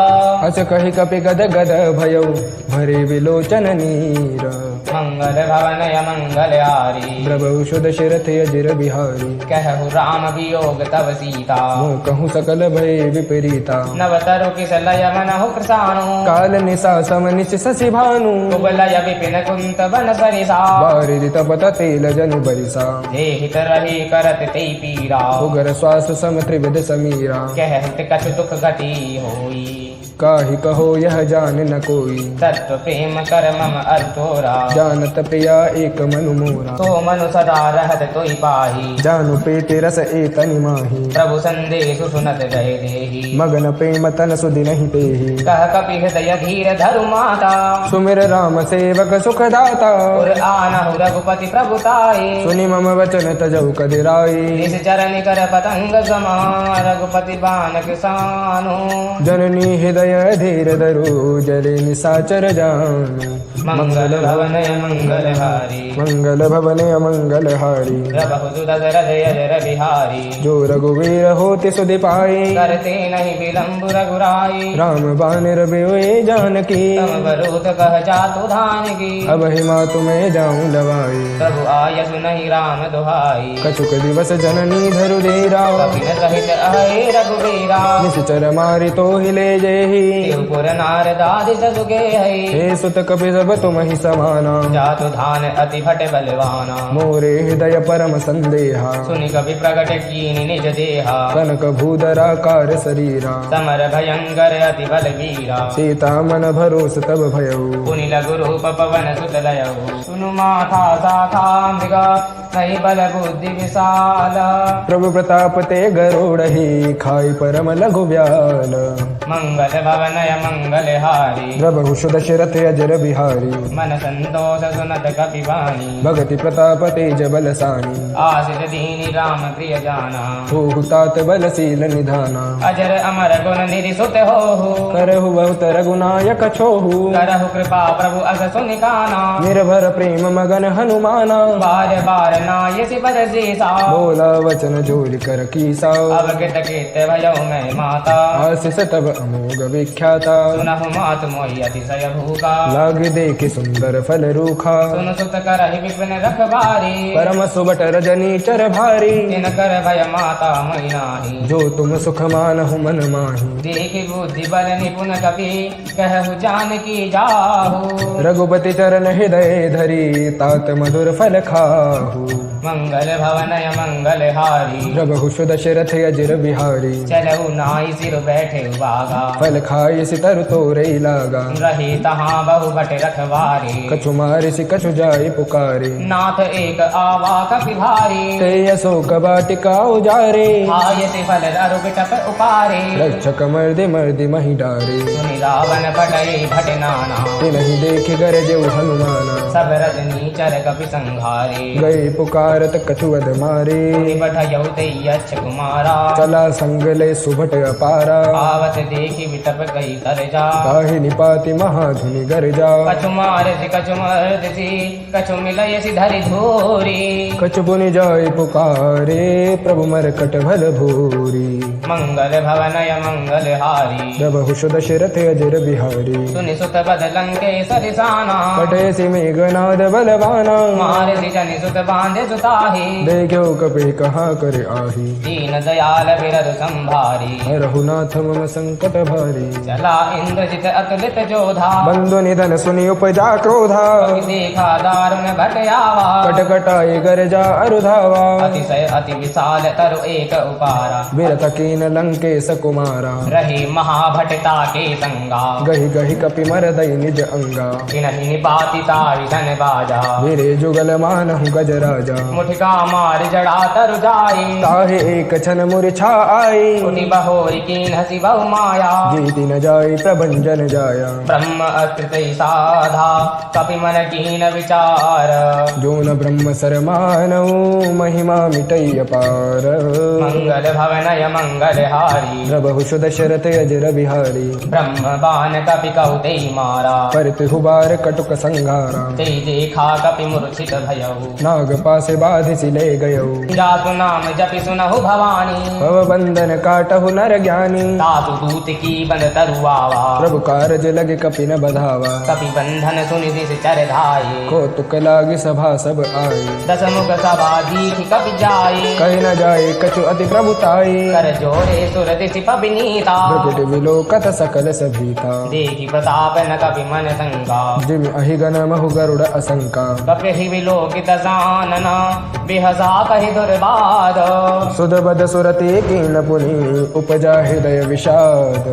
[SPEAKER 1] अस कहि कपि गद गद भयो भरे विलोचन नीर
[SPEAKER 2] मंगल भवनय मंगल हारी
[SPEAKER 1] प्रभु सुदशरथ अजर बिहारी
[SPEAKER 2] कहु राम वियोग तव सीता
[SPEAKER 1] मोह कहूँ सकल भय विपरीता
[SPEAKER 2] नव तरु किसलय मनहु कृसानु
[SPEAKER 1] काल निशा समनिश शशि भानु
[SPEAKER 2] कुबलय विपिन कुंत बन सरिसा
[SPEAKER 1] बारिदि तपत तेल जनु बरिसा
[SPEAKER 2] देहित रही करत ते पीरा
[SPEAKER 1] उगर श्वास सम त्रिविध समीरा
[SPEAKER 2] कहत कछु दुख गति होई
[SPEAKER 1] काहि कहो यह जान न कोई
[SPEAKER 2] तत्व प्रेम कर मम अर्थोरा
[SPEAKER 1] जानत प्रिया एक मनु मोरा
[SPEAKER 2] तो मनु सदा रहत तोई पाही
[SPEAKER 1] जानु पेते रस एतनि माही
[SPEAKER 2] प्रभु संदेशु सुनत जय देही
[SPEAKER 1] मगन प्रेम तन सुधि नहीं तेहि
[SPEAKER 2] कह कपि हृदय धीर धरु माता
[SPEAKER 1] सुमिर राम सेवक सुख दाता
[SPEAKER 2] पुर आनहु रघुपति प्रभुताई
[SPEAKER 1] सुनि मम वचन तजौ कदिराई
[SPEAKER 2] निज चरण कर पतंग समा रघुपति बान किसानु
[SPEAKER 1] जननी हृदय धीर धरु जले निशाचर जानु
[SPEAKER 2] मंगल भवनय मंगल हारी
[SPEAKER 1] मंगल भवने अमंगल हारी
[SPEAKER 2] प्रभु दशरथ अजर बिहारी
[SPEAKER 1] जो रघुवीर होते सुधि पाए
[SPEAKER 2] करते नहीं विलंब रघुराई
[SPEAKER 1] राम बानर बेवे जानकी
[SPEAKER 2] तम बरूत कह जातु धान की
[SPEAKER 1] अब हिमा तुम्हें जाऊं लवाई
[SPEAKER 2] प्रभु आयसु नहीं राम दुहाई
[SPEAKER 1] कछुक दिवस जननी धरु देरा
[SPEAKER 2] कपिन सहित अहे रघुवीरा
[SPEAKER 1] निश्चर मारि तो हिले जेहि
[SPEAKER 2] देवपुर नारदादि ससुगे है
[SPEAKER 1] हे सुत कपि सब तुम ही समाना
[SPEAKER 2] जातु धान अति भट बलवाना
[SPEAKER 1] मोरे हृदय परम संदेहा
[SPEAKER 2] सुनि कवि प्रगट कीनि निज देहा
[SPEAKER 1] कनक भूधराकार शरीरा
[SPEAKER 2] समर भयंकर अति बलवीरा
[SPEAKER 1] सीता मन भरोस तब भयऊ
[SPEAKER 2] पुनि लघु रूप पवन सुत लयऊ सुनु माथा शाखा मृगा नहीं बल बुद्धि विशाल
[SPEAKER 1] प्रभु प्रताप ते गरुड़हि खाई परम लघु व्याल
[SPEAKER 2] मंगल भवनय मंगल हारी
[SPEAKER 1] प्रभु दशरथ अजर बिहारी
[SPEAKER 2] मन संतोष सुनत कपिवाणी
[SPEAKER 1] भगति प्रताप तेज बलसानी
[SPEAKER 2] आशिष दीनी राम प्रिय जाना
[SPEAKER 1] हो तात बलशील निधाना
[SPEAKER 2] अजर अमर गुण निधि सुत हो
[SPEAKER 1] करहु बहुत रघुनायक छोहु
[SPEAKER 2] करहु कृपा प्रभु अस सुनिकाना
[SPEAKER 1] निर्भर प्रेम मगन हनुमाना
[SPEAKER 2] बार बार नाय सि बरसीसा
[SPEAKER 1] बोला वचन जोर कर कीसा
[SPEAKER 2] अब कित कित भयो मैं माता
[SPEAKER 1] आशीष तब अमोघ विख्याता
[SPEAKER 2] सुनहु मात मोहि अतिशय भूखा
[SPEAKER 1] लाग देख सुंदर फल रूखा
[SPEAKER 2] सुन सुत करहि विपिन रखबारी
[SPEAKER 1] परम सुबट रजनी चर भारी
[SPEAKER 2] तिन कर भय माता मैं नाही
[SPEAKER 1] जो तुम सुख मानहु मन माही
[SPEAKER 2] देखि बुद्धि बल निपुण कपि कहु जानकी जाहु
[SPEAKER 1] रघुपति चरण हृदय धरी तात मधुर फल खाहु
[SPEAKER 2] मंगल भवनय मंगल हारी
[SPEAKER 1] प्रभु दशरथ अजर बिहारी
[SPEAKER 2] चलऊ नाई सिर बैठे बागा
[SPEAKER 1] फल खाय सितर तोरे लागा
[SPEAKER 2] रही तहाँ बहु बट रखवारी
[SPEAKER 1] कछु मारे सि कछु जाय पुकारे
[SPEAKER 2] नाथ एक आवा कपि भारी
[SPEAKER 1] ते अशोक वाटिका उजारे
[SPEAKER 2] आयति फल अरु बिटप उपारे
[SPEAKER 1] रक्षक मर्दे मर्दे मही डारे
[SPEAKER 2] सुनि रावण पटई भट नाना
[SPEAKER 1] ते नहीं देखे गर जेऊ हनुमाना
[SPEAKER 2] सब रजनी चर कपि संघारे
[SPEAKER 1] गए पुकारत कछु अध मारे
[SPEAKER 2] बठयौ यक्ष कुमारा
[SPEAKER 1] चला संगले सुभट अपारा
[SPEAKER 2] आवत देखि विटप गई कर जा
[SPEAKER 1] काहि निपाति महाधुनि गर्जा
[SPEAKER 2] कछु मारसि कछु मर्दसि कछु मिलयसि धरि धूरी
[SPEAKER 1] कछु पुनि जाय पुकारे प्रभु मरकट भल भूरी
[SPEAKER 2] मंगल भवनय मंगल हारी
[SPEAKER 1] प्रभु दशरथ अजर बिहारी
[SPEAKER 2] सुनि सुत बद लंकेश रिसाना
[SPEAKER 1] कटे सि मेघनाद बलवाना
[SPEAKER 2] मारसि जनि सुत बांधे सुताहि
[SPEAKER 1] देखो कपि कहाँ कर आही
[SPEAKER 2] दीन दयाल बिरधु संभारी
[SPEAKER 1] रघुनाथ मम संकट भारी
[SPEAKER 2] चला इंद्रजित अतुलित जोधा
[SPEAKER 1] बंधु निधन सुनि उपजा क्रोधा
[SPEAKER 2] देखा दारुण भट आवा
[SPEAKER 1] कटकटाई गर्जा अरुधावा
[SPEAKER 2] अतिशय अति विशाल तरु एक उपारा
[SPEAKER 1] विरत कीन लंकेश कुमारा
[SPEAKER 2] रही महाभटता के संगा
[SPEAKER 1] गहि गहि कपि मरदई निज अंगा
[SPEAKER 2] किन्हि निपातिता विधन बाजा
[SPEAKER 1] मेरे जुगल मानहु गज राजा
[SPEAKER 2] मुठिका मार जड़ा तरु जाई
[SPEAKER 1] ताहे एक छन मूर्छा आई
[SPEAKER 2] उठि बहोरी कीन हसी बहु माया
[SPEAKER 1] जीति न जाय प्रभंजन जाया
[SPEAKER 2] ब्रह्म अकृत साधा कपि मन कीन विचार
[SPEAKER 1] जो न ब्रह्म सर मानऊ महिमा मिटई अपार
[SPEAKER 2] मंगल भवनय मंगल हारी
[SPEAKER 1] प्रभु दशरथ अजर बिहारी
[SPEAKER 2] ब्रह्म बान कपि कौते मारा
[SPEAKER 1] परतिहु बार कटुक संघारा
[SPEAKER 2] ते देखा कपि मूर्छित भयऊ
[SPEAKER 1] नाग पासे बाधि सिले गयऊ
[SPEAKER 2] जातु नाम जपि सुनहु भवानी
[SPEAKER 1] भव बंधन काटहु नर ज्ञानी
[SPEAKER 2] तातु दूत की बंद तरुआवा
[SPEAKER 1] प्रभु कारज लगे कपि न बधावा
[SPEAKER 2] कपि बंधन सुनि दिस चर धाये
[SPEAKER 1] कौतुक लागे सभा सब आए
[SPEAKER 2] दस मुख सभा दीखि कपि जाये
[SPEAKER 1] कही न जाए कछु अति प्रभुताई
[SPEAKER 2] कर जोरे सुर दिसि पबिनीता
[SPEAKER 1] प्रकट विलोकत सकल सभीता
[SPEAKER 2] देखि प्रताप न कपि मन संगा
[SPEAKER 1] जिम अहिगन महु गरुड़ असंका
[SPEAKER 2] कपि हि विलोकित सानना बिहसा कहि दुर्बाद
[SPEAKER 1] सुध बद सुरति कीन पुनि उपजा हृदय विषाद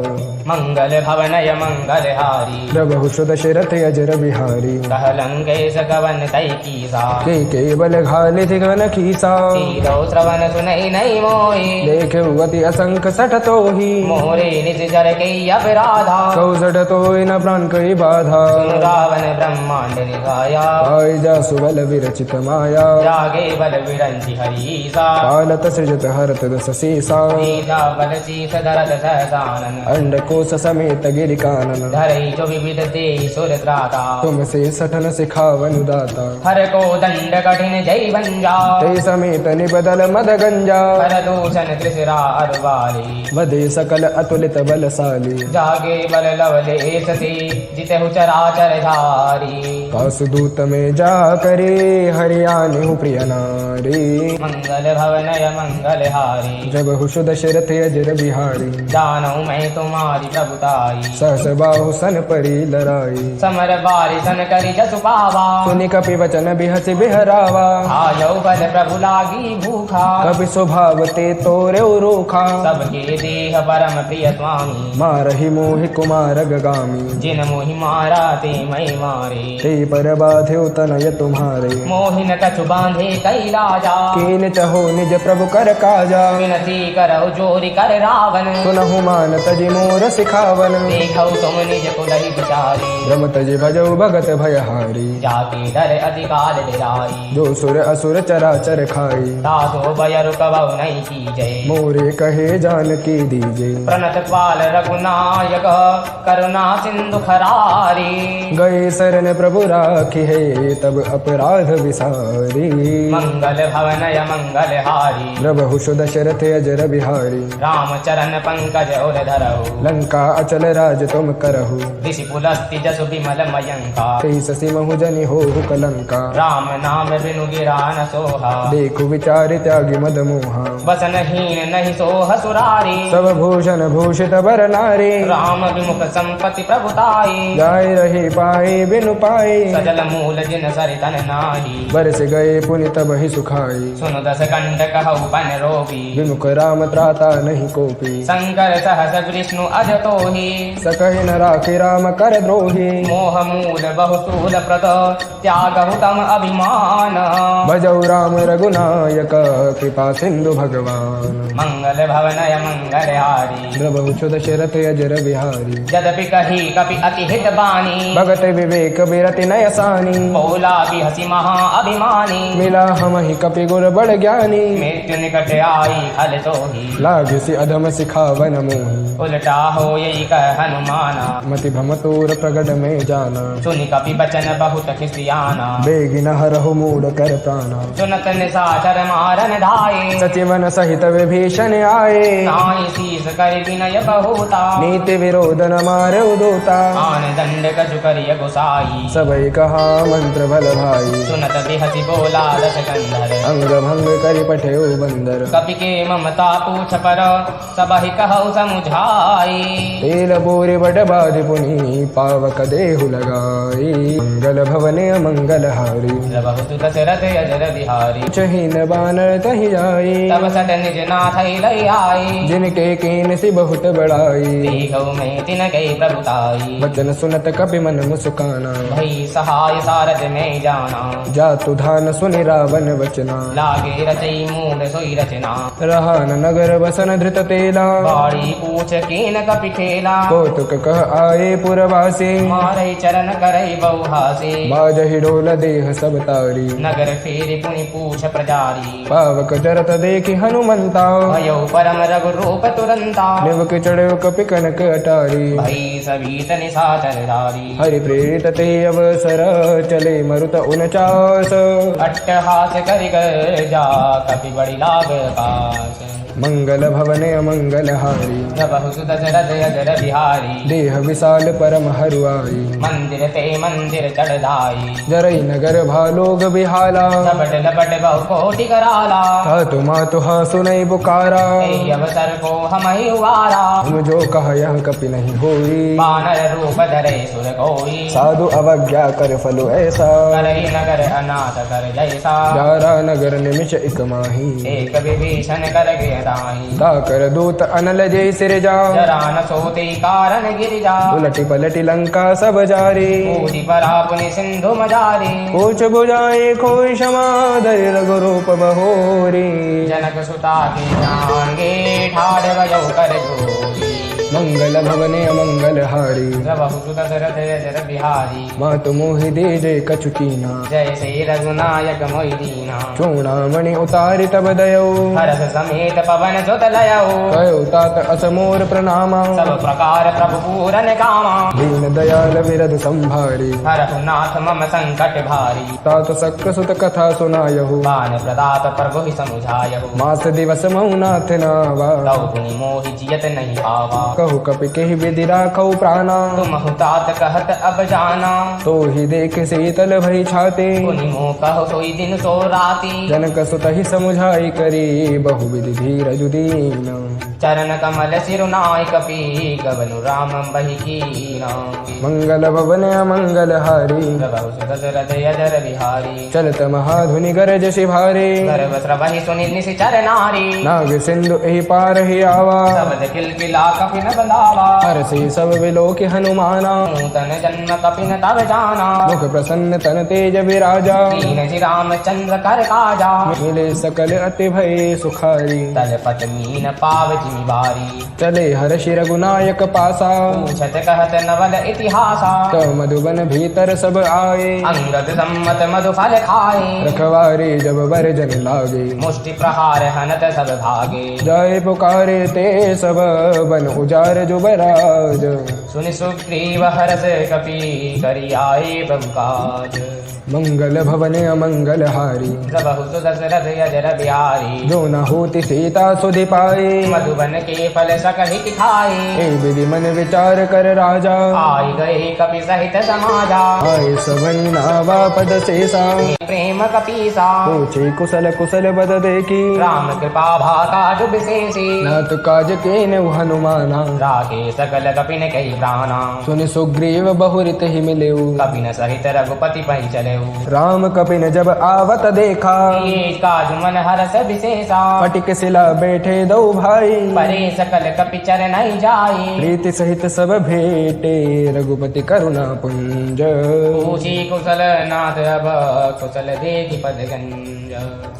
[SPEAKER 2] मंगल भवनय मंगल हारी
[SPEAKER 1] प्रभु दशरथ अजर बिहारी
[SPEAKER 2] कह लंकेश कवन तै कीसा
[SPEAKER 1] के बल घाले घन खीसा
[SPEAKER 2] तीरो श्रवण सुनई नहीं मोहि
[SPEAKER 1] देखे अति असंख सठ तो ही
[SPEAKER 2] मोरे निज जर के अपराधा
[SPEAKER 1] सठ तो न प्राण कई बाधा
[SPEAKER 2] सुन रावण ब्रह्मांड निगाया
[SPEAKER 1] आई जा सुबल विरचित माया
[SPEAKER 2] जागे बल विरंचि हरीसा
[SPEAKER 1] पालत सृजत हरत दस सीसा
[SPEAKER 2] सीता बल शीस धरत सहसानन
[SPEAKER 1] अंड कोश समेत गिरि कानन
[SPEAKER 2] धरई जो विविध देहि सुर त्राता
[SPEAKER 1] तुम से सठन सिखावन दाता
[SPEAKER 2] हर को दंड कठिन जय बंजा
[SPEAKER 1] ते समेत निबदल मद गंजा
[SPEAKER 2] हर दूषण त्रिशिरा अरवाली
[SPEAKER 1] वधे सकल अतुलित बलशाली
[SPEAKER 2] जागे बल लवलेश से जितहु चराचर धारी
[SPEAKER 1] कासुदूत में जा करे हरियाणु प्रिय नारी
[SPEAKER 2] मंगल भवनय मंगल हारी
[SPEAKER 1] जब हुषु दशरथ अजर बिहारी
[SPEAKER 2] जानू मैं तुम्हारी प्रभुताई
[SPEAKER 1] सहस बाहु सन परी लराई
[SPEAKER 2] समर बारि सन करि जसु पावा
[SPEAKER 1] सुनि कपि वचन बिहसि बिहरावा
[SPEAKER 2] आयौ बल प्रभु लागी भूखा
[SPEAKER 1] कपि स्वभाव ते तोरे रोखा
[SPEAKER 2] सबके देह परम प्रिय स्वामी
[SPEAKER 1] मारहि मोहि कुमार गगामी
[SPEAKER 2] जिन मोहि मारा ते मैं मारे
[SPEAKER 1] ते पर बाध्यो तनय तुम्हारे
[SPEAKER 2] मोहिन कछु बांधे कई राजा
[SPEAKER 1] कीन चहो निज प्रभु कर काजा
[SPEAKER 2] विनती करहु जोरि कर रावण
[SPEAKER 1] सुनहु मान तजि मोर सिखावन
[SPEAKER 2] देखौ तुम निज कुलहि विचारी
[SPEAKER 1] ब्रह्म तजि भजौ भगत भयहारी
[SPEAKER 2] जाके डर अधिकाल डेराई
[SPEAKER 1] जो सुर असुर चराचर खाई
[SPEAKER 2] तासो भय रुकबहु नहीं कीजय
[SPEAKER 1] मोरे कहे जानकी दीजे
[SPEAKER 2] प्रणत पाल रघुनायक करुणा सिंधु खरारी
[SPEAKER 1] गए शरण प्रभु राखी है तब अपराध विसारी बिहारी
[SPEAKER 2] मंगल भवनय मंगलहारी
[SPEAKER 1] प्रभु दशरथ अजर बिहारी
[SPEAKER 2] रामचरण पंकज और धरहु
[SPEAKER 1] लंका अचल राज तुम करहु
[SPEAKER 2] ऋषि पुलस्ति जसु विमल मयंका
[SPEAKER 1] तेई ससी महु जनि होहु कलंका
[SPEAKER 2] राम नाम बिनु गिरा न सोहा
[SPEAKER 1] देखु विचारि त्यागी मद मोहा
[SPEAKER 2] वसनहीन नहीं सोह सुरारी
[SPEAKER 1] सब भूषण भूषित बर नारी
[SPEAKER 2] राम विमुख संपत्ति प्रभुताई
[SPEAKER 1] जाय रही पाए बिनु पाए
[SPEAKER 2] सजल मूल जिन सरितन नाही
[SPEAKER 1] बरस गए पुनि तब ही सुखाई
[SPEAKER 2] सुनु दस कंठ कहु पन रोगी
[SPEAKER 1] विमुख राम त्राता नहीं कोपी
[SPEAKER 2] शंकर सहस विष्णु अज तोहि
[SPEAKER 1] सकहि न राखि राम कर द्रोही
[SPEAKER 2] मोह मूल बहुसूल प्रत त्यागहु तम अभिमान
[SPEAKER 1] भजौ राम रघुनायक कृपा सिंधु भगवान
[SPEAKER 2] मंगल भवनय मंगलहारी
[SPEAKER 1] प्रभु दशरथ अजर बिहारी
[SPEAKER 2] यद्यपि कही कपि अति हित बानी
[SPEAKER 1] भगत विवेक बिरति नयसानी
[SPEAKER 2] बोला भी हसी महा अभिमानी
[SPEAKER 1] मिला हम ही कपि गुर बड़ ज्ञानी
[SPEAKER 2] मृत्यु निकट आई खल सोही
[SPEAKER 1] लाग सी अधम सिखावन मोही
[SPEAKER 2] उल्टा हो यही कह हनुमाना
[SPEAKER 1] मति भमतूर प्रगट में जाना
[SPEAKER 2] सुनि कपि बचन बहुत खिसियाना
[SPEAKER 1] बेगिन हरहु मूड कर प्राणा
[SPEAKER 2] सुनत निशाचर मारन धाये
[SPEAKER 1] सचिवन सहित विभीषण आए
[SPEAKER 2] नाई शीस कर विनय बहुता
[SPEAKER 1] नीति विरोध न मारे उदोता
[SPEAKER 2] आन दंड कछु करिय गुसाई
[SPEAKER 1] सबई कहा मंत्र भल भाई
[SPEAKER 2] सुनत बिहसी बोला दस कंधर
[SPEAKER 1] अंग भंग करि पठे बंदर
[SPEAKER 2] कपि के ममता पूछ पर सबहि कहु समुझाई
[SPEAKER 1] तेल बोरे बड़ बाध पुनि पावक देहु लगाई मंगल भवने मंगल हारी
[SPEAKER 2] बहुत दशरथ अजर बिहारी
[SPEAKER 1] चहीन बानर तहि जाई
[SPEAKER 2] तब सट निज नाथ लई आई
[SPEAKER 1] जिनके कीन सी बहुत बड़ाई
[SPEAKER 2] देखौ में तिन गई प्रभुताई
[SPEAKER 1] वचन सुनत कपि मन मुस्काना
[SPEAKER 2] भई सहाय सारथ में जाना
[SPEAKER 1] जातु धान सुनि रावण वचना
[SPEAKER 2] लागे रचई मूड सोई रचना
[SPEAKER 1] रहा न नगर बसन धृत तेला
[SPEAKER 2] बाड़ी पूछ कीन कपि खेला
[SPEAKER 1] कौतुक कह आए पुरवासी
[SPEAKER 2] मारई चरण करई बहुहासी
[SPEAKER 1] बाजहि डोल देह सब तारी
[SPEAKER 2] नगर फेर पुनि पूछ प्रजारी
[SPEAKER 1] पावक जरत देखि हनुमंता
[SPEAKER 2] भयो परम रघु रूप तुरंता
[SPEAKER 1] निवक चढ़ कपि कनक अटारी
[SPEAKER 2] भई सभी तनि साचर धारी
[SPEAKER 1] हरि प्रेरित ते अवसर चले मरुत 49
[SPEAKER 2] अट्टहास करि कर जा कपि बड़ी लाग पास
[SPEAKER 1] मंगल भवने अमंगल हारी
[SPEAKER 2] बहुत दशरथ अजर बिहारी
[SPEAKER 1] देह विशाल परम हरुआई
[SPEAKER 2] मंदिर ते मंदिर चढ़ाई
[SPEAKER 1] जरई नगर भालोग बिहाला
[SPEAKER 2] झपट लपट बहु कोटि कराला
[SPEAKER 1] तातु मातु हा सुनई पुकारा
[SPEAKER 2] एहि अवसर को हम ही उवारा
[SPEAKER 1] हम जो कह यह कपि नहीं होई
[SPEAKER 2] बानर रूप धरे सुर कोई
[SPEAKER 1] साधु अवज्ञा कर फलो ऐसा
[SPEAKER 2] करई नगर अनाथ कर जैसा
[SPEAKER 1] जारा नगर निमिष इक माही
[SPEAKER 2] एक विभीषण कर गया
[SPEAKER 1] दाकर दूत अनल जय सिर जा
[SPEAKER 2] जरा न सोते कारण गिर जा
[SPEAKER 1] उलटी पलटी लंका सब जारी
[SPEAKER 2] पूरी परा पुनि सिंधु मजारी
[SPEAKER 1] कोच बुझाए खोई क्षमा धरि रघु रूप बहोरी
[SPEAKER 2] जनक सुता के जांगे ठाड़ बजो कर जोरी
[SPEAKER 1] मंगल भवने अमंगल हारी
[SPEAKER 2] बहुत दशरथ अजर बिहारी
[SPEAKER 1] मातु मोहि दे जय कछु कीना
[SPEAKER 2] जय श्री रघुनायक मोहि दीना
[SPEAKER 1] चूड़ामणि उतारि तब दयो
[SPEAKER 2] हरस समेत पवन सुत लयो
[SPEAKER 1] कयो तात असमोर प्रणामा
[SPEAKER 2] सब प्रकार प्रभु पूरन कामा
[SPEAKER 1] दीन दयाल विरध संभारी
[SPEAKER 2] हरहु नाथ मम संकट भारी
[SPEAKER 1] तात सक सुत कथा सुनायहु
[SPEAKER 2] बान प्रदात प्रभु ही समुझायहु
[SPEAKER 1] मास दिवस मौनाथ नावा
[SPEAKER 2] तौ पुनि मोहि जियत नहीं आवा
[SPEAKER 1] कहु कपि केहि विधि राखौ प्राणा
[SPEAKER 2] तुम हुतात कहत अब जाना
[SPEAKER 1] तो ही देख शीतल भई छाते
[SPEAKER 2] पुनि मोह कहो सोई दिन सो राती
[SPEAKER 1] जनक सुत ही समुझाई करी बहु विधि धीरज दीन
[SPEAKER 2] चरण कमल सिरुनाय कपि गवनु राम बहि कीना
[SPEAKER 1] मंगल भवन अमंगल हारी
[SPEAKER 2] प्रभु दशरथ अजर बिहारी
[SPEAKER 1] चलत महाधुनि गरज शिभारे
[SPEAKER 2] गर्भ श्रवहि सुनि निशिचर नारी
[SPEAKER 1] नाग सिंधु एहि पार ही आवा
[SPEAKER 2] शब्द किलकिला कपि न बंधावा
[SPEAKER 1] हरसि सब विलोकि हनुमाना
[SPEAKER 2] नूतन जन्म कपि न तब जाना
[SPEAKER 1] मुख प्रसन्न तन तेज विराजा
[SPEAKER 2] दीन जी रामचंद्र कर काजा
[SPEAKER 1] मिले सकल अति भय सुखारी
[SPEAKER 2] तल पत मीन पाव जिमि बारी
[SPEAKER 1] चले हर्षि रघुनायक पासा
[SPEAKER 2] पूछत कहत नवल इतिहासा
[SPEAKER 1] तो मधुबन भीतर सब आए
[SPEAKER 2] अंगद सम्मत मधु फल खाए
[SPEAKER 1] रखवारे जब बर जन लागे
[SPEAKER 2] मुष्टि प्रहार हनत सब भागे
[SPEAKER 1] जाय पुकारे ते सब बन उजार जुबराज
[SPEAKER 2] सुनि सुग्रीव हरष कपि करि आए प्रभु काज।
[SPEAKER 1] मंगल भवन अमंगल हारी
[SPEAKER 2] प्रभु सुदशरथ यजर बिहारी
[SPEAKER 1] जो न होती सीता सुधि पाए
[SPEAKER 2] मधुबन के फल सकहि खाए
[SPEAKER 1] ए विधि मन विचार कर राजा
[SPEAKER 2] आई गए कपि सहित समाजा
[SPEAKER 1] आए सबनी नावा पद शेषा
[SPEAKER 2] प्रेम कपीसा
[SPEAKER 1] पूछे कुशल कुशल बद देखी
[SPEAKER 2] राम कृपा भाका जो विशेषी
[SPEAKER 1] नाथ काज के हनुमाना
[SPEAKER 2] राखे सकल कपिन कही प्राणा
[SPEAKER 1] सुन सुग्रीव बहुरित ही मिले
[SPEAKER 2] कपिन सहित रघुपति पहि चले
[SPEAKER 1] राम कपिन जब आवत देखा
[SPEAKER 2] काज मन हरस विशेषा
[SPEAKER 1] फटिक सिला बैठे दो भाई
[SPEAKER 2] परे सकल कपि चर नहीं जाई
[SPEAKER 1] प्रीति सहित सब भेटे रघुपति करुणा पुंज
[SPEAKER 2] पूछी कुशल नाथ अब कुशल देखि पद गंज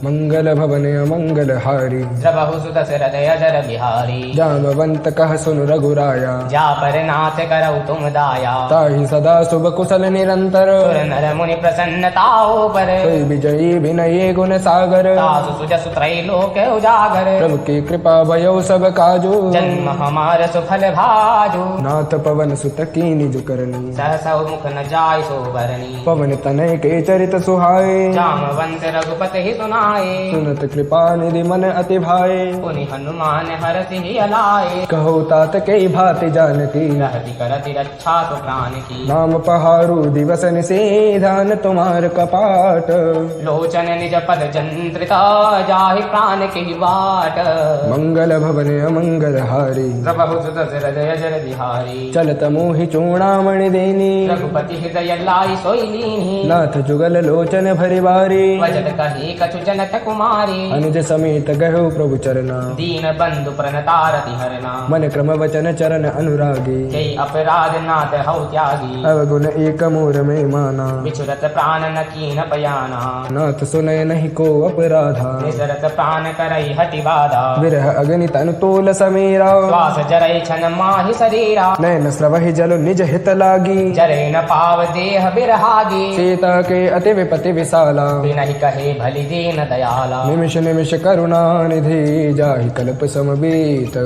[SPEAKER 1] मंगल भवन अमंगल हारी
[SPEAKER 2] प्रभु सुदशरथ यजर बिहारी
[SPEAKER 1] जामवंत कह सुन रघुराया
[SPEAKER 2] जा पर नाथ करऊ तुम दाया
[SPEAKER 1] ताहि सदा शुभ कुशल निरंतर
[SPEAKER 2] सुर नर मुनि प्रसन्नताओ पर
[SPEAKER 1] सोई विजयी विनये गुण सागर
[SPEAKER 2] सासु सुजसु त्रैलोक उजागर
[SPEAKER 1] प्रभु की कृपा भयो सब काजो
[SPEAKER 2] जन्म हमार सुफल भाजो
[SPEAKER 1] नाथ पवन सुत की निज करनी
[SPEAKER 2] सहसा मुख न जाय सो भरनी
[SPEAKER 1] पवन तनय के चरित सुहाए
[SPEAKER 2] जामवंत रघुपति ही सुनाए
[SPEAKER 1] सुनत कृपा निधि मन अति भाए
[SPEAKER 2] पुनि हनुमान हरसि ही अलाए
[SPEAKER 1] कहो तात के भाति जानकी
[SPEAKER 2] रहति करति रक्षा सु प्राण की
[SPEAKER 1] नाम पहारु दिवस निषेधान तुम्हार कपाट
[SPEAKER 2] लोचन निज पद जंत्रिता जाहि प्राण की बाट
[SPEAKER 1] मंगल भवन अमंगल हारी
[SPEAKER 2] प्रभु सुदशरथ यजर बिहारी
[SPEAKER 1] चलत मोहि चूड़ामणि देनी
[SPEAKER 2] रघुपति हृदय लाई सोई लीनी
[SPEAKER 1] नाथ जुगल लोचन भरि बारी
[SPEAKER 2] वजन कही कछु जनक कुमारी
[SPEAKER 1] अनुज समेत गहो प्रभु चरना
[SPEAKER 2] दीन बंधु प्रणतारति हरना
[SPEAKER 1] मन क्रम वचन चरण अनुरागी
[SPEAKER 2] जय अपराध नाथ हौ त्यागी
[SPEAKER 1] अवगुण एक मोर में माना
[SPEAKER 2] बिछुरत प्राण न कीन पयाना
[SPEAKER 1] नाथ सुनय नहीं को अपराधा
[SPEAKER 2] निसरत प्राण करई हति बाधा
[SPEAKER 1] विरह अग्नि तनु तोल समीरा
[SPEAKER 2] श्वास जरई छन माहि शरीरा
[SPEAKER 1] नयन स्रवहि जल निज हित लागी
[SPEAKER 2] जरे न पाव देह बिरहागी
[SPEAKER 1] सीता के अति विपति विशाला
[SPEAKER 2] बिनहि कहे भलि दीन दयाला
[SPEAKER 1] निमिष निमिष करुणा निधि जाहि कल्प समबीत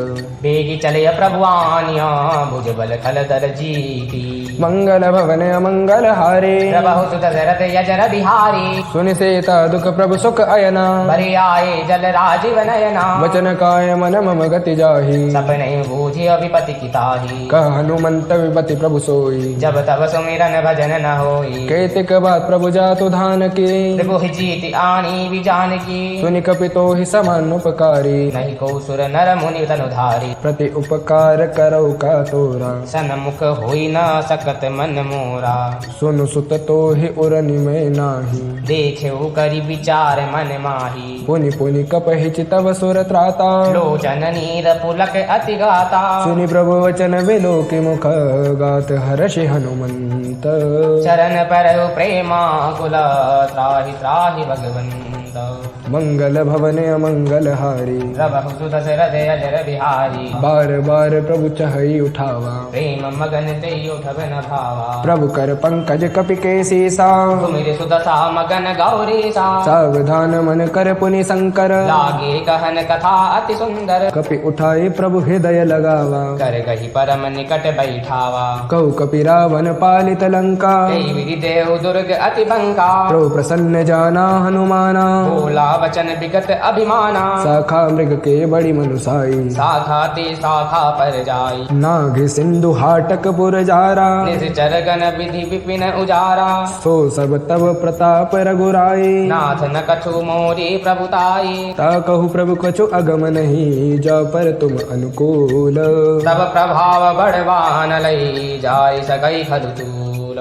[SPEAKER 2] बेगी चले प्रभु आनिया भुज बल खल दर जीती
[SPEAKER 1] मंगल भवन अमंगल हारे
[SPEAKER 2] प्रभु सुदशरथ यजर बिहारी
[SPEAKER 1] सुनि सीता दुख प्रभु सुख अयना
[SPEAKER 2] बरि आए जल राजीव नयना
[SPEAKER 1] वचन काय मन मम गति जाहि
[SPEAKER 2] सपने बूझि अभिपति किताही
[SPEAKER 1] कह हनुमंत विपति प्रभु सोई
[SPEAKER 2] जब तब सुमिरन भजन न होई
[SPEAKER 1] कैतिक बात प्रभु जातु धान की
[SPEAKER 2] त्रिभु जीत आनी विजान की
[SPEAKER 1] सुनि कपितो ही समान उपकारी
[SPEAKER 2] नहीं को सुर नर मुनि तनुधारी
[SPEAKER 1] प्रति उपकार करौ का तोरा
[SPEAKER 2] सन्मुख होई न सकत मन मोरा
[SPEAKER 1] सुनु सुत तो ही उरनि में नाही
[SPEAKER 2] देखे करि विचार मन माही
[SPEAKER 1] पुनि पुनि कपहि चितव सुर त्राता
[SPEAKER 2] लोचन नीर पुलक अति गाता
[SPEAKER 1] सुनि प्रभु वचन विलोकि मुख गात हर्षि हनुमंत
[SPEAKER 2] चरण पर प्रेमा कुल त्राहि त्राहि भगवंत
[SPEAKER 1] मंगल भवन अमंगल हारी
[SPEAKER 2] प्रभु सुदशरथ यजर बिहारी
[SPEAKER 1] बार बार प्रभु चहई उठावा
[SPEAKER 2] प्रेम मगन ते उठब न भावा
[SPEAKER 1] प्रभु कर पंकज कपि के सीसा
[SPEAKER 2] सुमिर सुदशा मगन गौरी सा
[SPEAKER 1] सावधान मन कर पुनि शंकर
[SPEAKER 2] लागे कहन कथा अति सुंदर
[SPEAKER 1] कपि उठाए प्रभु हृदय लगावा
[SPEAKER 2] कर गही परम निकट बैठावा
[SPEAKER 1] कहु कपि रावण पालित लंका
[SPEAKER 2] कई विधि देव दुर्ग अति बंका
[SPEAKER 1] प्रभु प्रसन्न जाना हनुमाना
[SPEAKER 2] बोला वचन विगत अभिमाना
[SPEAKER 1] शाखा मृग के बड़ी मनुसाई
[SPEAKER 2] शाखा ते शाखा पर जाई
[SPEAKER 1] नाग सिंधु हाटक पुर जारा
[SPEAKER 2] निश्चर गण विधि विपिन उजारा
[SPEAKER 1] सो सब तब प्रताप रघुराई
[SPEAKER 2] नाथ न कछु मोरी प्रभुताई
[SPEAKER 1] ता कहु प्रभु कछु अगम नहीं जा पर तुम अनुकूल
[SPEAKER 2] तब प्रभाव बढ़वान लई जाय सकई खलुतूल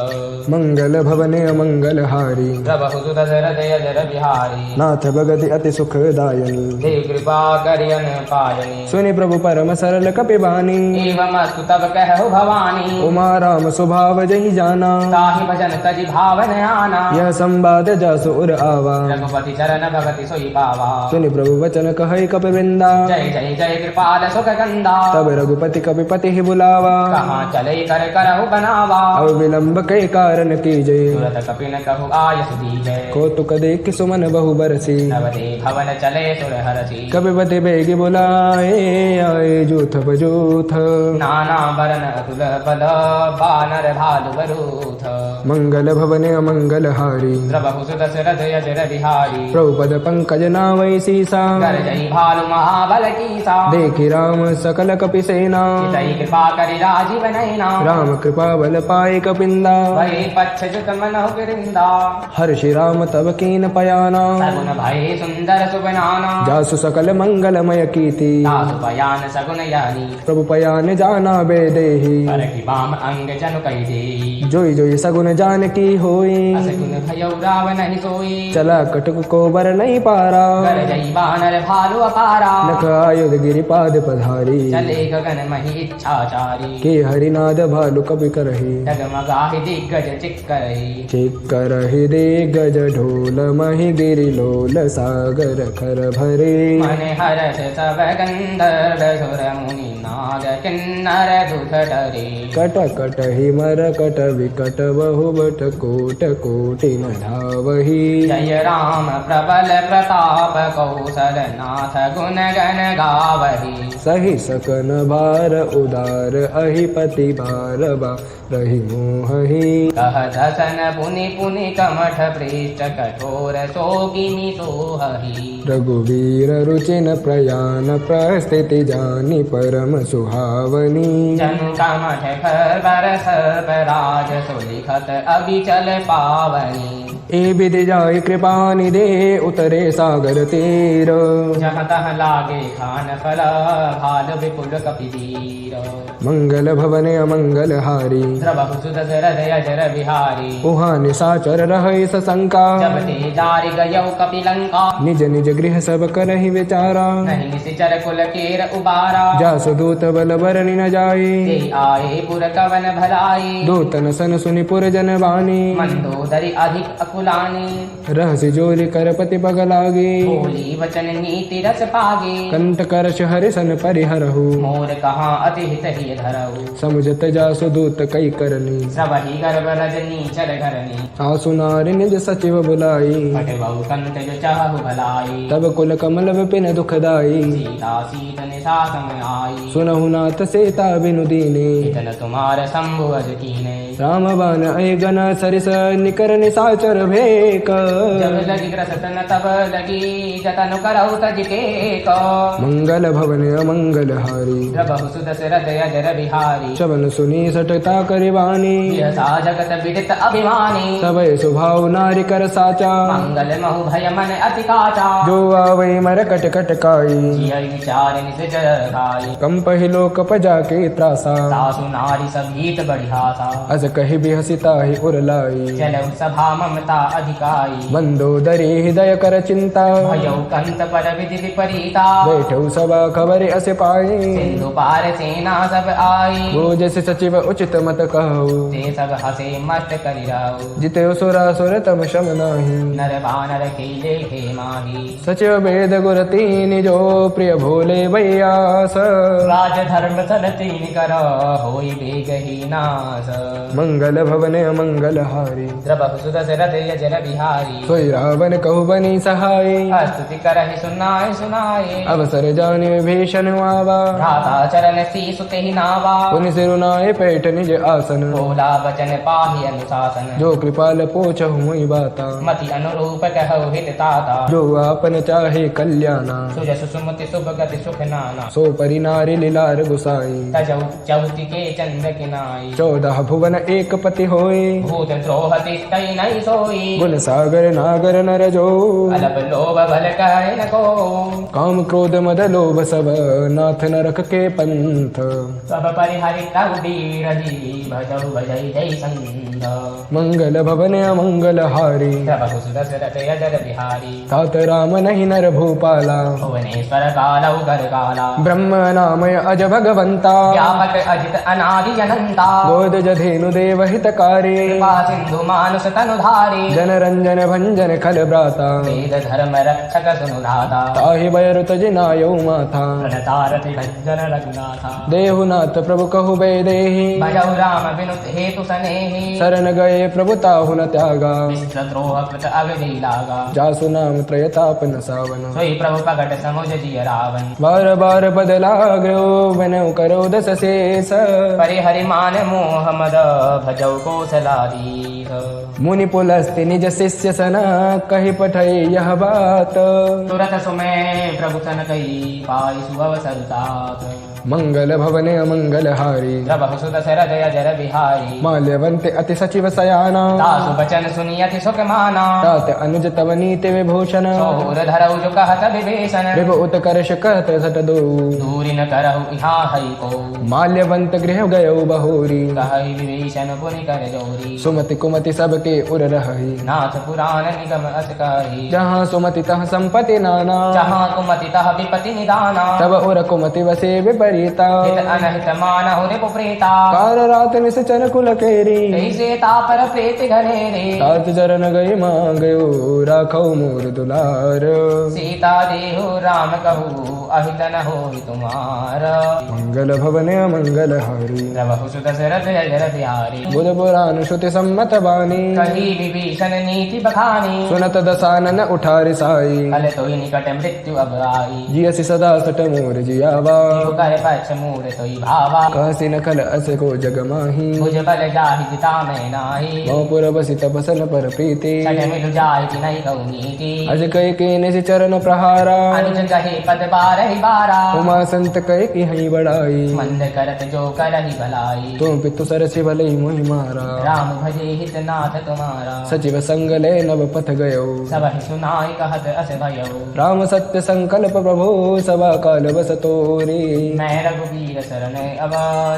[SPEAKER 1] मंगल भवन अमंगल हारी
[SPEAKER 2] प्रभु सुदशरथ यजर बिहारी
[SPEAKER 1] नाथ भगति अति सुखदायनी
[SPEAKER 2] देव कृपा करियन पायनी
[SPEAKER 1] सुनि प्रभु परम सरल कपिबानी
[SPEAKER 2] एवं अस्तु तब कहु भवानी
[SPEAKER 1] उमा राम स्वभाव जहि जाना
[SPEAKER 2] ताहि भजन तजि भावन आना
[SPEAKER 1] यह संवाद जासु उर आवा
[SPEAKER 2] रघुपति चरण भगति सोई पावा
[SPEAKER 1] सुनि प्रभु वचन कहै कपिवृंदा
[SPEAKER 2] जय जय जय कृपाल सुख गंदा
[SPEAKER 1] तब रघुपति कपिपति ही बुलावा
[SPEAKER 2] कहाँ चले कर करहु बनावा
[SPEAKER 1] अब विलंब के कारण कीजे
[SPEAKER 2] सूरत कपिन कहु आयस दीजै
[SPEAKER 1] कौतुक देख सुमन बहु बरसी
[SPEAKER 2] नवदे भवन चले सुर हरसी
[SPEAKER 1] कवि बते बेग बुलाए आए जूथ बजूथ
[SPEAKER 2] नाना बरन अतुल बल बानर भालु बरूथ
[SPEAKER 1] मंगल भवन अमंगल हारी
[SPEAKER 2] द्रवहु सुत शरद यजर बिहारी
[SPEAKER 1] प्रभुपद पंकज नावै सीसा
[SPEAKER 2] गरजई भालु महाबल कीसा
[SPEAKER 1] देखि राम सकल कपि सेना
[SPEAKER 2] चितई कृपा करि राजीव नैना
[SPEAKER 1] राम कृपा बल पाए कपिंदा
[SPEAKER 2] वही पच्छ जुत मनहु गिरिंदा
[SPEAKER 1] हर्षि राम तब कीन पयाना
[SPEAKER 2] सगुन भय सुंदर सुबनाना
[SPEAKER 1] जासु सकल मंगलमय कीति
[SPEAKER 2] तासु पयान सगुन यानी
[SPEAKER 1] प्रभु पयान जाना बेदेहि
[SPEAKER 2] पर की बाम अंग जनु कहि दे
[SPEAKER 1] जोई जोई सगुन जान की होई
[SPEAKER 2] असगुन भयउ रावण ही सोई
[SPEAKER 1] चला कटक को बर नहीं पारा
[SPEAKER 2] गरजई बानर भालु अपारा
[SPEAKER 1] नख आयुध गिरिपाद पधारी
[SPEAKER 2] चले गगन मही इच्छाचारी
[SPEAKER 1] के हरिनाद भालु कपि करहि
[SPEAKER 2] डगमगाहि दिग्गज चिक्करहि
[SPEAKER 1] चिक्करहि दे गज ढोल महि गिरि लोल सागर खर भरे
[SPEAKER 2] मन हर्ष सब गंधर्व सुर मुनि नाग किन्नर दुख डरे
[SPEAKER 1] कट कट हि मर कट विकट बहु बट कोट कोटि न धावहि
[SPEAKER 2] जय राम प्रबल प्रताप कौशल नाथ गुण गण गावहि
[SPEAKER 1] सही सकन भार उदार अहिपति बार रहि मोहि
[SPEAKER 2] कह दसन पुनि पुनि कमठ पृष्ठ कठोर सोगिनि सोहहि
[SPEAKER 1] रघुवीर रुचिन प्रयान प्रस्थिति जानि परम सुहावनी
[SPEAKER 2] जनु कमठ खर बरस राज सुलिखत अबिचल पावनी
[SPEAKER 1] ए विधि जाय कृपा निधे उतरे सागर तीर
[SPEAKER 2] जहाँ तहाँ लागे खान फल भाल विपुल कपिवीर
[SPEAKER 1] मंगल भवन अमंगल हारी
[SPEAKER 2] द्रवहु सुत शरद यजर बिहारी
[SPEAKER 1] उहाँ निशाचर रहै सशंका
[SPEAKER 2] जब ते जारि गयौ कपिलंका
[SPEAKER 1] निज निज गृह सब करहि विचारा
[SPEAKER 2] नहीं निशिचर कुल केर उबारा
[SPEAKER 1] जासु दूत बल बरनि न जाई
[SPEAKER 2] ते आए पुर कवन भलाई
[SPEAKER 1] दूतन सन सुनि पुर जन बानी
[SPEAKER 2] मंदोदरी अधिक अकुलानी
[SPEAKER 1] रहसि जोरि करपति पग लागे
[SPEAKER 2] बोली वचन नीति रस पागे
[SPEAKER 1] कंठ करश हरिसन परिहरहु
[SPEAKER 2] मोर कहाँ अति हित ही धरऊ
[SPEAKER 1] समुझत जासु दूत कई करनी
[SPEAKER 2] सबहि गर्भ रजनी चल घरनी
[SPEAKER 1] आसु नारि निज सचिव बुलाई
[SPEAKER 2] पटवऊ कंठ जो चाहु भलाई
[SPEAKER 1] तब कुल कमल विपिन दुखदाई
[SPEAKER 2] सीता सीत निशा समय आई
[SPEAKER 1] सुनहु नाथ सीता बिनु दीने
[SPEAKER 2] इतन तुम्हार शंभु अज कीने
[SPEAKER 1] राम बान अय गण सरिस निकर निशाचर भेक
[SPEAKER 2] जब लगी ग्रसन तब लगी जतनु करऊ तज टेक
[SPEAKER 1] मंगल भवन अमंगल हारी
[SPEAKER 2] द्रवहु सुत शरद यजर बिहारी
[SPEAKER 1] शवन सुनी सटता करिवानी
[SPEAKER 2] यथा जगत विदित अभिमानी
[SPEAKER 1] तब स्वभाव नारी कर साचा
[SPEAKER 2] मंगल महु भय मन अति काचा
[SPEAKER 1] जो आवै मर कट कट काई
[SPEAKER 2] जिय विचार निस जर गाई
[SPEAKER 1] कंपहि लोक पजा के त्रासा
[SPEAKER 2] सासु नारी सभीत बढ़ियासा
[SPEAKER 1] अस कहि बिहसिता ही उरलाई
[SPEAKER 2] चलऊ सभा ममता अधिकाई
[SPEAKER 1] मंदोदरी हृदय कर चिंता
[SPEAKER 2] भयऊ कंत पर विधि विपरीता
[SPEAKER 1] बैठौ सभा खबर अस पाई
[SPEAKER 2] सिंधु पार सेना सब आई
[SPEAKER 1] वो जैसे सचिव उचित मत कहु
[SPEAKER 2] ते सब हसे मस्त करि रहु
[SPEAKER 1] जिते सुरा सुर तम शम नाही
[SPEAKER 2] नर बानर खेले हे माही
[SPEAKER 1] सचिव वेद गुर तीन जो प्रिय भोले भैयास
[SPEAKER 2] राज धर्म सल तीन कर होई बेगही नास
[SPEAKER 1] मंगल भवन अमंगल हारी
[SPEAKER 2] द्रवहु सुत शरद यजर बिहारी
[SPEAKER 1] सोई रावण कहु बनी सहाय
[SPEAKER 2] स्तुति करहि सुनाए सुनाए
[SPEAKER 1] अवसर जाने भीषण आवा
[SPEAKER 2] भ्राता चरण सी सुते ही नावा
[SPEAKER 1] पुनि सिरुनाए पैठ निज आसन
[SPEAKER 2] बोला वचन पाहि अनुशासन
[SPEAKER 1] जो कृपाल पोछहु मुई बाता
[SPEAKER 2] मति अनुरूप कहु हित ताता
[SPEAKER 1] जो आपन चाहे कल्याणा
[SPEAKER 2] सुजसु सुमति शुभ गति सुख नाना
[SPEAKER 1] सो परि नारी लीलार गुसाई
[SPEAKER 2] तजौ चौति के चंद किनाई
[SPEAKER 1] 14 भुवन एक पति होए
[SPEAKER 2] भूत द्रोह तिष्ठई नहीं सोई
[SPEAKER 1] गुण सागर नागर नर जो
[SPEAKER 2] अलप लोभ भल कहे न को
[SPEAKER 1] काम क्रोध मद लोभ सब नाथ नरक के पंथ
[SPEAKER 2] सब परिहरित रघुबीरजी भजौ भजई जय संध
[SPEAKER 1] मंगल भवन अमंगल हारी
[SPEAKER 2] प्रभु सुदशरथ यजर बिहारी
[SPEAKER 1] तात राम नहीं नर भूपाला
[SPEAKER 2] भुवनेश्वर कालौ कर काला
[SPEAKER 1] ब्रह्म नामय अज भगवंता
[SPEAKER 2] व्यापक अजित अनादि अनंता
[SPEAKER 1] गोद जधेनु देव हितकारी
[SPEAKER 2] कृपा सिंधु मानुष तनुधारी बिहारी
[SPEAKER 1] जन रंजन भंजन खल भ्राता
[SPEAKER 2] वेद धर्म रक्षक सुनुधाता
[SPEAKER 1] ताहि बयरु तजि नायौ माथा
[SPEAKER 2] प्रणतारति भंजन रघुनाथा
[SPEAKER 1] देहुनाथ प्रभु कहु बेदेहि
[SPEAKER 2] भजौ राम विनुत हेतु सनेहि
[SPEAKER 1] शरण गए प्रभु ताहु न त्यागा
[SPEAKER 2] विश्वद्रोह कृत अविधि लागा
[SPEAKER 1] जासु नाम त्रयतापन सावन
[SPEAKER 2] सोई प्रभु प्रगट समुझ जिय रावण
[SPEAKER 1] बार बार बदला ग्रह बनऊ करो दस शेष
[SPEAKER 2] परिहरि मान मोह मद भजौ कौशलाधीश
[SPEAKER 1] मुनि पुलस्ति निज शिष्य सन कहि पठै यह बात
[SPEAKER 2] तुरत सुमें प्रभु सन कई पाई सुअवसर तात
[SPEAKER 1] मंगल भवने अमंगल हारी
[SPEAKER 2] प्रभु सुत शरद अजर बिहारी
[SPEAKER 1] माल्यवंत अति सचिव सयाना
[SPEAKER 2] दासु बचन सुनी अति सुख माना
[SPEAKER 1] तात अनुज तव नीति विभूषण
[SPEAKER 2] सोर धरऊ जो कहत विभीषण
[SPEAKER 1] विभ उत्कर्ष कहत सट दो
[SPEAKER 2] दूरी न करहु इहा हई को
[SPEAKER 1] माल्यवंत गृह गयो बहोरी
[SPEAKER 2] कहई विभीषण पुनि कर जोरी
[SPEAKER 1] सुमति कुमति सबके उर रही
[SPEAKER 2] नाथ पुराण निगम अस कही
[SPEAKER 1] जहाँ सुमति तह संपत्ति नाना
[SPEAKER 2] जहाँ कुमति तह विपति निदाना
[SPEAKER 1] तब उर कुमति वसे विपरीता
[SPEAKER 2] हित अनहित मानहु रिपु प्रीता
[SPEAKER 1] कार रात निश्चन कुल केरी
[SPEAKER 2] कैसे तापर प्रीति घनेरे
[SPEAKER 1] तात चरण गई मांगयो राखौ मोर दुलार
[SPEAKER 2] सीता देहु राम कहू अहित न होई तुम्हार
[SPEAKER 1] मंगल भवने अमंगल हारी
[SPEAKER 2] प्रभु सुत शरद अजर बिहारी
[SPEAKER 1] बुध पुराण श्रुति सम्मत बानी
[SPEAKER 2] कही विभीषण नीति बखानी
[SPEAKER 1] सुनत दसानन उठारि साई
[SPEAKER 2] कल तोई निकट मृत्यु अब आई
[SPEAKER 1] जियसि सदा सट मोर जियावा
[SPEAKER 2] जीव कर पक्ष मूर तोई भावा
[SPEAKER 1] कहसि न खल अस को जग माही
[SPEAKER 2] भुज बल जाहि जिता मैं नाही
[SPEAKER 1] मौपुर बसि तपसन पर प्रीति
[SPEAKER 2] छठ मिलु जाय कि नहीं कहू नीति
[SPEAKER 1] अज कई के निसि चरण प्रहारा
[SPEAKER 2] अनुज कहे पद बारहि बारा
[SPEAKER 1] उमा संत कई की हई बड़ाई
[SPEAKER 2] मंद करत जो करहि भलाई
[SPEAKER 1] तुम पितु सरसि भलई मोहि मारा
[SPEAKER 2] राम भजे हित नाथ तुम्हारा
[SPEAKER 1] सचिव संग ले नव पथ गयो
[SPEAKER 2] सब ही सुनाई कहत अस भयो
[SPEAKER 1] राम सत्य संकल्प प्रभु सभा काल बस तोरी
[SPEAKER 2] मैं रघुवीर शरण अब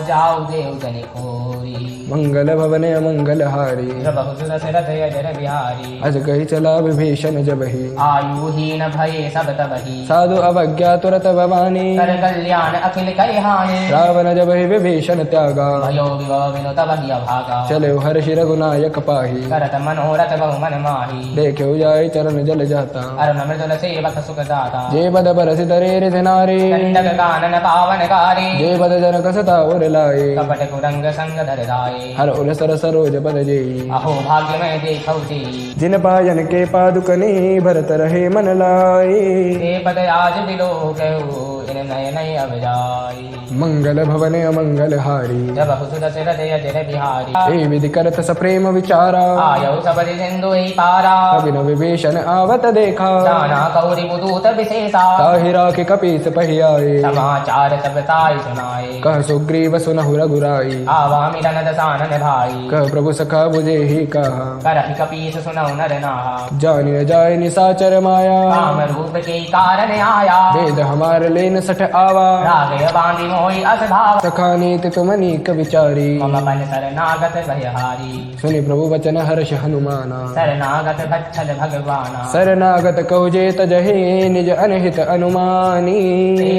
[SPEAKER 2] जाऊ देव जनि खोरी
[SPEAKER 1] मंगल भवने अमंगल हारी
[SPEAKER 2] प्रभु सुत शरद अजर बिहारी
[SPEAKER 1] अज कही चला विभीषण जबहि
[SPEAKER 2] आयु हीन भये सब तबहि
[SPEAKER 1] साधु अवज्ञा तुरत भवानी
[SPEAKER 2] कर कल्याण अखिल कई हानि
[SPEAKER 1] रावण जबहि विभीषण त्यागा
[SPEAKER 2] भयो विभव विनु तबहि अभागा
[SPEAKER 1] चले हर्षि रघुनायक पाही
[SPEAKER 2] करत मनोरथ बहु मन माही
[SPEAKER 1] देखे जाय चरण जल जाता
[SPEAKER 2] अरुण मृदुल सेवक सुख दाता
[SPEAKER 1] जे बद बरसि तरे नारी
[SPEAKER 2] दंडक कानन पावनकारी
[SPEAKER 1] जे बद जनक सता उर लाए
[SPEAKER 2] कपट कुरंग संग धर दाये
[SPEAKER 1] हर उलसर सरोज बद जेई
[SPEAKER 2] अहो भाग्य में देखौ ते
[SPEAKER 1] जिन पायन के पादुकनी भरत रहे मन लाए
[SPEAKER 2] ते पद आज बिलो कहू इन नय नय अब जाई
[SPEAKER 1] मंगल भवने अमंगल हारी
[SPEAKER 2] जब सुत शरद अजर बिहारी
[SPEAKER 1] ए विधि करत सप्रेम विचारा
[SPEAKER 2] आयौ सबरि सिंधु ही पारा
[SPEAKER 1] कवि न विभीषण आवत देखा
[SPEAKER 2] जाना कौरि बुदूत विशेषा
[SPEAKER 1] ताहि राखि कपीस पहियाए
[SPEAKER 2] समाचार सब ताई सुनाए
[SPEAKER 1] कह सुग्रीव सुनहु रघुराई
[SPEAKER 2] आवा मिलन दसानन भाई
[SPEAKER 1] कह प्रभु सखा बुझे ही कहा
[SPEAKER 2] करहि कपीस सुनौ नर नाहा
[SPEAKER 1] जानि न जाय निसाचर माया
[SPEAKER 2] काम रूप के कारण आया
[SPEAKER 1] वेद हमार लेन सठ आवा
[SPEAKER 2] रागय बांधी मोहि अस भाव
[SPEAKER 1] सखा नीति तुम नीक विचारी
[SPEAKER 2] मम बन शरणागत भयहारी
[SPEAKER 1] सुनि प्रभु वचन हर्ष हनुमाना
[SPEAKER 2] शरणागत भच्छल भगवाना
[SPEAKER 1] शरणागत कहु जे तजहि निज अनहित अनुमानी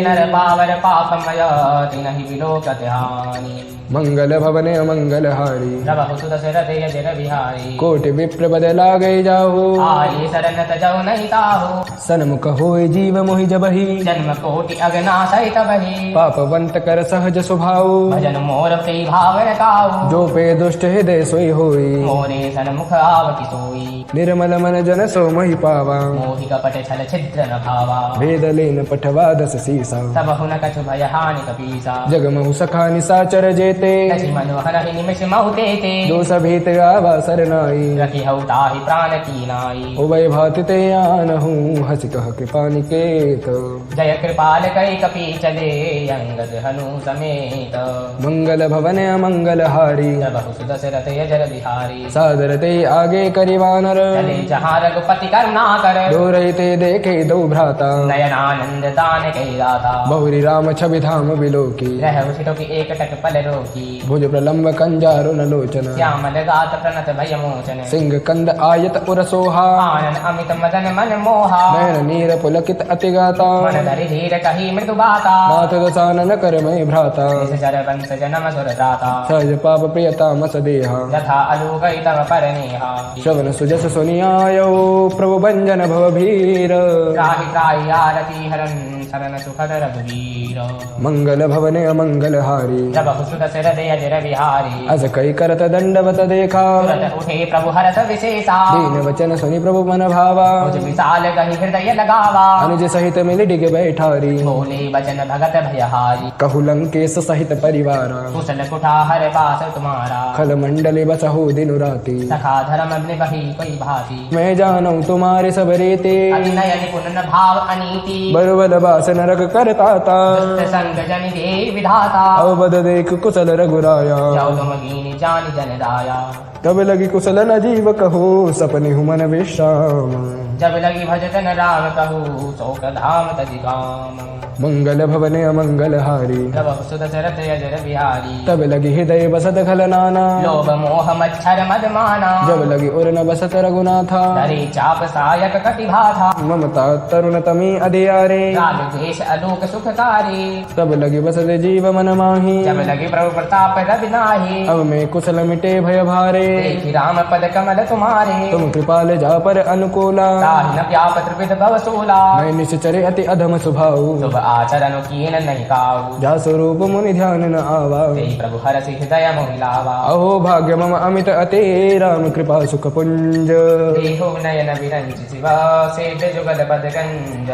[SPEAKER 2] नर पावर पापमय तिनहि विलोकत हानि
[SPEAKER 1] मंगल भवने अमंगल हारी
[SPEAKER 2] प्रभु सुत शरद अजर बिहारी
[SPEAKER 1] कोटि विप्र बदला गए जाहु
[SPEAKER 2] आये शरण तजौ नहीं ताहु
[SPEAKER 1] सन्मुख होय जीव मोहि जबहि
[SPEAKER 2] जन्म कोटि अगना सहित बही
[SPEAKER 1] पापवंत कर सहज स्वभाव
[SPEAKER 2] भजन मोर पे भावन काऊ
[SPEAKER 1] जो पे दुष्ट हृदय सोई होई
[SPEAKER 2] मोरे सन्मुख आवति सोई
[SPEAKER 1] निर्मल मन जन सो महि पावा
[SPEAKER 2] मोहि कपट छल छिद्र न भावा
[SPEAKER 1] भेद लेन पठवा दस सीसा
[SPEAKER 2] सब हुन कछु भय हानि कपीसा
[SPEAKER 1] जगमहु सखा निसाचर जेते
[SPEAKER 2] नसी मनोहर ही निमिष महुते ते
[SPEAKER 1] जो सभीत आवा सरनाई
[SPEAKER 2] रखी हऊ ताहि प्राण की नाई
[SPEAKER 1] उभय भाति ते आनहु हसि कह कृपा निकेत
[SPEAKER 2] जय कृपाल कई कपी चले अंगद हनु समेत
[SPEAKER 1] मंगल भवन अमंगल हारी
[SPEAKER 2] प्रभु सुत शरद अजर बिहारी
[SPEAKER 1] सादर ते आगे करिवानर
[SPEAKER 2] चले जहाँ रघुपति करुणा कर
[SPEAKER 1] दो रहते देखे दो भ्राता
[SPEAKER 2] नयनानंद दान कही दाता
[SPEAKER 1] बहुरी राम छवि धाम बिलोकी
[SPEAKER 2] रह उठो की एक टक पल रोकी
[SPEAKER 1] भुज प्रलम्ब कंजारो न लोचन
[SPEAKER 2] श्यामल गात प्रणत भय मोचन
[SPEAKER 1] सिंह कंद आयत उर सोहा
[SPEAKER 2] आनन अमित मदन मन मोहा
[SPEAKER 1] नयन नीर पुलकित अति गाता
[SPEAKER 2] मन धरि धीर कही मृदु बाता
[SPEAKER 1] नाथ दसानन कर मय भ्राता
[SPEAKER 2] निज जर वंश जनम सुर दाता
[SPEAKER 1] सहज पाप प्रियता मस देहा
[SPEAKER 2] यथा अलू हो गई तब पर नेहा
[SPEAKER 1] श्रवण सुजस सुनियायो प्रभु भंजन भव भीर
[SPEAKER 2] त्राहि त्राहि आरती हरन शरण सुखद रघुवीर
[SPEAKER 1] मंगल भवने अमंगल हारी
[SPEAKER 2] प्रभु सुत सिर दय जर बिहारी
[SPEAKER 1] अस कई करत दंडवत देखा
[SPEAKER 2] तुरत उठे प्रभु हरस विशेषा
[SPEAKER 1] दीन वचन सुनि प्रभु मन भावा
[SPEAKER 2] मुझ विशाल गहि हृदय लगावा
[SPEAKER 1] अनुज सहित मिल डिग बैठारी
[SPEAKER 2] बोले वचन भगत भयहारी
[SPEAKER 1] कहु लंकेश सहित परिवारा
[SPEAKER 2] कुशल कुठार पास तुम्हारा
[SPEAKER 1] खल मंडले बसहु दिन राति
[SPEAKER 2] सखा धर्म निभहि कोई भांति
[SPEAKER 1] मैं जानू तुम्हारे सब रीते
[SPEAKER 2] अभिनय निपुण भाव अनीति
[SPEAKER 1] बरबल बास नरक करताता
[SPEAKER 2] दुष्ट संग जन दे विधाता
[SPEAKER 1] अवबद देख कुशल रघुराया
[SPEAKER 2] जाओ तुम कीनी जान जन दाया
[SPEAKER 1] तब लगी कुशल न जीव कहो सपने हुमन विश्राम
[SPEAKER 2] जब लगी भजन राम कहू शोक धाम तजि काम
[SPEAKER 1] मंगल भवने अमंगल हारी
[SPEAKER 2] प्रभ सुत सरत अजर बिहारी
[SPEAKER 1] तब लगी हृदय बसत खल नाना
[SPEAKER 2] लोभ मोह मच्छर मद माना
[SPEAKER 1] जब लगी उर न बसत रघुनाथा
[SPEAKER 2] डरे चाप सायक कटिभा था
[SPEAKER 1] ममता तरुण तमी अधियारे
[SPEAKER 2] राग देश अलोक सुखकारी
[SPEAKER 1] तब लगी बसत जीव मन माही
[SPEAKER 2] जब लगे प्रभु प्रताप रवि नाही
[SPEAKER 1] अब मैं कुशल मिटे भय भारे
[SPEAKER 2] देखि राम पद कमल तुम्हारे
[SPEAKER 1] तुम कृपाल जा पर अनुकूला
[SPEAKER 2] ताहि न व्याप त्रिविध भव सोला
[SPEAKER 1] मैं निश्चरे अति अधम स्वभाव
[SPEAKER 2] शुभ आचरण कीन नहीं काऊ
[SPEAKER 1] जा स्वरूप मुनि ध्यान न आवा
[SPEAKER 2] तेहि प्रभु हरसि हृदय मोहि लावा
[SPEAKER 1] अहो भाग्य मम अमित अते राम कृपा सुख पुंज
[SPEAKER 2] देहो नयन विरंच शिवा सेव्य जुगल पद गंज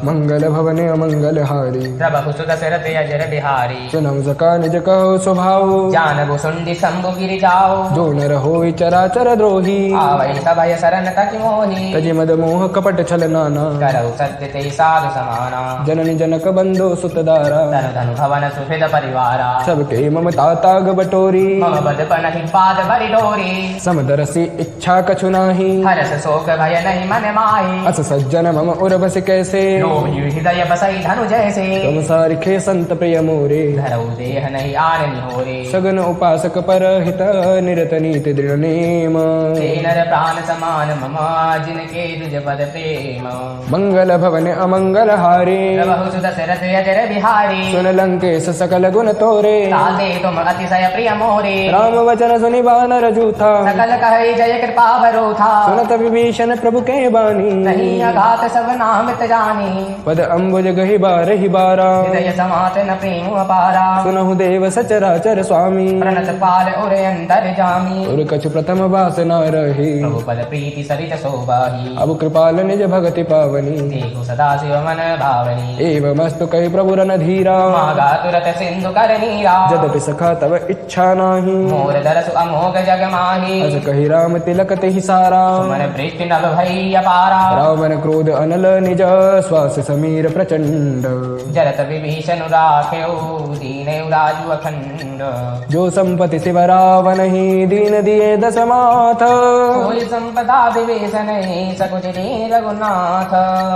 [SPEAKER 1] मंगल भवने अमंगल हारी
[SPEAKER 2] प्रभु सुत सरत अजर बिहारी
[SPEAKER 1] सुनम सका निज कहो स्वभाव
[SPEAKER 2] जानबु सुंडी शंभु गिरि जाओ
[SPEAKER 1] जो न रहो चराचर द्रोही
[SPEAKER 2] आवै सभय शरण तकि मोहि
[SPEAKER 1] तजि मद मोह कपट छल नाना
[SPEAKER 2] करौ सत्य ते साधु समाना
[SPEAKER 1] जननी जनक बंधु सुतदारा
[SPEAKER 2] धनु धनु भवन सुहृद परिवारा
[SPEAKER 1] सबके ममता ताग बटोरी
[SPEAKER 2] मम बद पनहि पाद बरि डोरी
[SPEAKER 1] समदरसी इच्छा कछु नाही
[SPEAKER 2] हरस शोक भय नहीं मन माहि
[SPEAKER 1] अस सज्जन मम उर्वश कैसे
[SPEAKER 2] लोभि हृदय बसई धनु जैसे
[SPEAKER 1] तुम सारिखे संत प्रिय मोरे
[SPEAKER 2] धरौ देह नहीं आन निहोरे
[SPEAKER 1] सगन उपासक पर हित निरत नीति दृढ़ नेम
[SPEAKER 2] ते नर प्राण समान मम जिनके तुझ पद प्रेम
[SPEAKER 1] मंगल भवन अमंगल हारे
[SPEAKER 2] प्रभु सुत सरत अजर बिहारी
[SPEAKER 1] सुन लंकेश सकल गुण तोरे
[SPEAKER 2] ताते तुम अतिशय प्रिय मोरे
[SPEAKER 1] राम वचन सुनि बानर जूथा
[SPEAKER 2] सकल कहे जय कृपा भरोथा
[SPEAKER 1] सुनत विभीषण प्रभु के बानी
[SPEAKER 2] नहीं अघात सब नामित जानी
[SPEAKER 1] पद अम्बुज गहि बारहि बारा
[SPEAKER 2] हृदय समात न प्रेम अपारा
[SPEAKER 1] सुनहु देव सचराचर स्वामी
[SPEAKER 2] प्रणत पाल उरे अंतर जामी
[SPEAKER 1] और कछु प्रथम वासना रही
[SPEAKER 2] प्रभु पद प्रीति सरित शोभाही
[SPEAKER 1] अब कृपाल निज भगति पावनी
[SPEAKER 2] देखो सदा शिव मन भावनी
[SPEAKER 1] एवमस्तु कहि प्रभु रन धीरा
[SPEAKER 2] मागा तुरत सिंधु कर नीरा
[SPEAKER 1] जदपि सखा तव इच्छा नाही
[SPEAKER 2] मोर दरसु अमोघ जग माही
[SPEAKER 1] अस कहि राम तिलक तेहि सारा
[SPEAKER 2] सुमन वृष्टि नभ भई अपारा
[SPEAKER 1] रावण क्रोध अनल निज श्वास समीर प्रचंड
[SPEAKER 2] जरत विभीषण राख्यो दीन राजु अखंड
[SPEAKER 1] जो संपति शिव रावण ही दीन दिए दस माथ
[SPEAKER 2] कोई संपदा विभीषण सकुच दीन रघुनाथ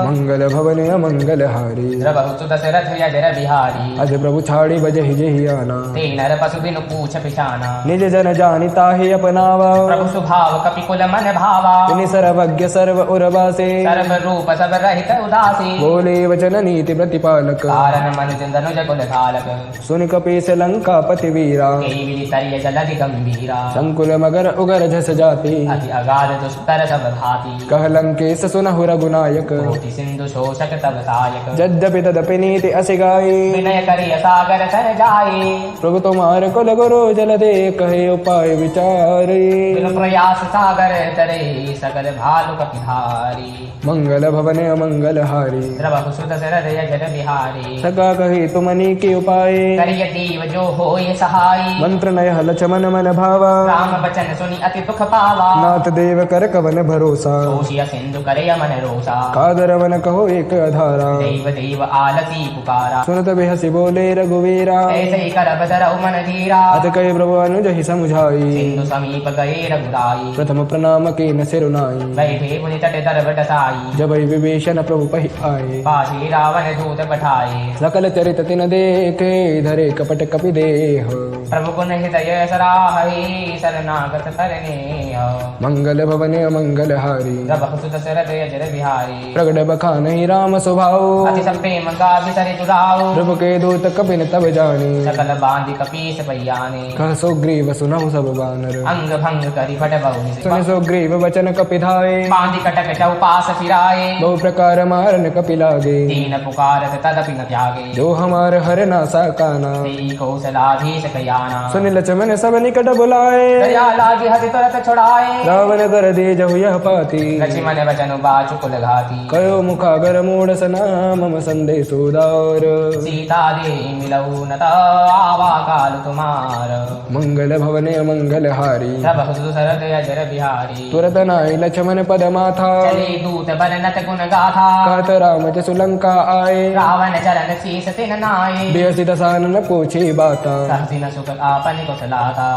[SPEAKER 1] मंगल भवन अमंगल हारी
[SPEAKER 2] प्रभु सुत सरथ अजर बिहारी
[SPEAKER 1] अज प्रभु छाड़ी बजहि जहि आना
[SPEAKER 2] ते नर पशु बिनु पूछ पिछाना
[SPEAKER 1] निज जन जानिता ही अपनावा
[SPEAKER 2] प्रभु स्वभाव कपि कुल मन भावा
[SPEAKER 1] तिनि सर्वज्ञ सर्व उर्वासे
[SPEAKER 2] सर्व रूप सब रहित उदासी
[SPEAKER 1] बोले वचन नीति प्रतिपालक
[SPEAKER 2] कारण मनुज धनुज कुल धालक
[SPEAKER 1] सुन कपीस लंका पति वीरा
[SPEAKER 2] तेहि विधि तरिय जलधि गंभीरा
[SPEAKER 1] संकुल मगर उगर झस जाति
[SPEAKER 2] अति अगाध दुष्कर सब भाति
[SPEAKER 1] कह लंकेश सुनहु रघुनायक
[SPEAKER 2] कोटि सिंधु शोषक तब सायक
[SPEAKER 1] यद्यपि तदपि नीति असि गाई
[SPEAKER 2] विनय करिय सागर तर जाए
[SPEAKER 1] प्रभु तुम्हार कुल गुरु जल दे कहे उपाय विचारे
[SPEAKER 2] बिनु प्रयास सागर तरे सकल भालु कपिधारी
[SPEAKER 1] मंगल भवन अमंगल हारी
[SPEAKER 2] प्रभु सुत सरद अजर बिहारी
[SPEAKER 1] सका कही तुमनी के उपाय
[SPEAKER 2] करिय देव जो होय सहाय
[SPEAKER 1] मंत्र नय हल चमन मन भावा
[SPEAKER 2] राम बचन सुनि अति दुख पावा
[SPEAKER 1] नाथ देव कर कवन भरोसा
[SPEAKER 2] कोशिय सिंधु करय मन रोसा
[SPEAKER 1] कादर वन कहो एक अधारा
[SPEAKER 2] देव देव आलसी पुकारा
[SPEAKER 1] सुनत बेहसी बोले रघुवीरा
[SPEAKER 2] ऐसे ही करब धरऊ मन धीरा
[SPEAKER 1] अत कहे प्रभु अनुज ही समुझाई
[SPEAKER 2] सिंधु समीप गए रघुराई
[SPEAKER 1] प्रथम प्रणाम के न सिरुनाई
[SPEAKER 2] बैठे मुनि तट दरब टसाई
[SPEAKER 1] जब विभीषण प्रभु पहि आए
[SPEAKER 2] पाशी रावण दूत पठाए
[SPEAKER 1] सकल चरित तिन देखे धरे कपट कपि देह
[SPEAKER 2] प्रभु गुण हृदय सराहि शरणागत तरने
[SPEAKER 1] मंगल भवन अमंगल हारी
[SPEAKER 2] प्रभु सुत दशरथ अजर बिहारी
[SPEAKER 1] प्रगट बखानहि राम स्वभाव
[SPEAKER 2] अति सब प्रेम का बिसरे तुराओ
[SPEAKER 1] प्रभु के दूत कपिन तब जानी
[SPEAKER 2] सकल बांधि कपीस पैयाने
[SPEAKER 1] कह सुग्रीव सुनहु सब बानर
[SPEAKER 2] अंग भंग करि फट बहु
[SPEAKER 1] सुन सुग्रीव वचन कपिधाये
[SPEAKER 2] बांधि कटक चौपास फिराए
[SPEAKER 1] बहु प्रकार मारन कपि लागे
[SPEAKER 2] दीन पुकारत तदपि न त्यागे
[SPEAKER 1] जो हमार हर नासा काना
[SPEAKER 2] श्री कौशलाधीश कयाना
[SPEAKER 1] सुन लक्ष्मण सब निकट बुलाए
[SPEAKER 2] दया लागी हति तुरत छुड़ाए
[SPEAKER 1] रावण कर दे जहु यह पाती
[SPEAKER 2] लक्ष्मण वचन बाचु कुल घाती
[SPEAKER 1] कयो मुखागर मूढ़ सना मम संदेश उदार
[SPEAKER 2] सीता दे मिलऊ न आवा काल तुम्हार
[SPEAKER 1] मंगल भवने मंगल हारी
[SPEAKER 2] प्रभु दशरथ अजर बिहारी
[SPEAKER 1] तुरत नाई लक्ष्मण पद माथा
[SPEAKER 2] चले दूत बरनत गुण गाथा
[SPEAKER 1] कहत राम जसु लंका आए
[SPEAKER 2] रावण चरण शीस तिन नाये
[SPEAKER 1] बेहसी दसानन पूछी बाता
[SPEAKER 2] सहसी न सुख आपन कुशलाता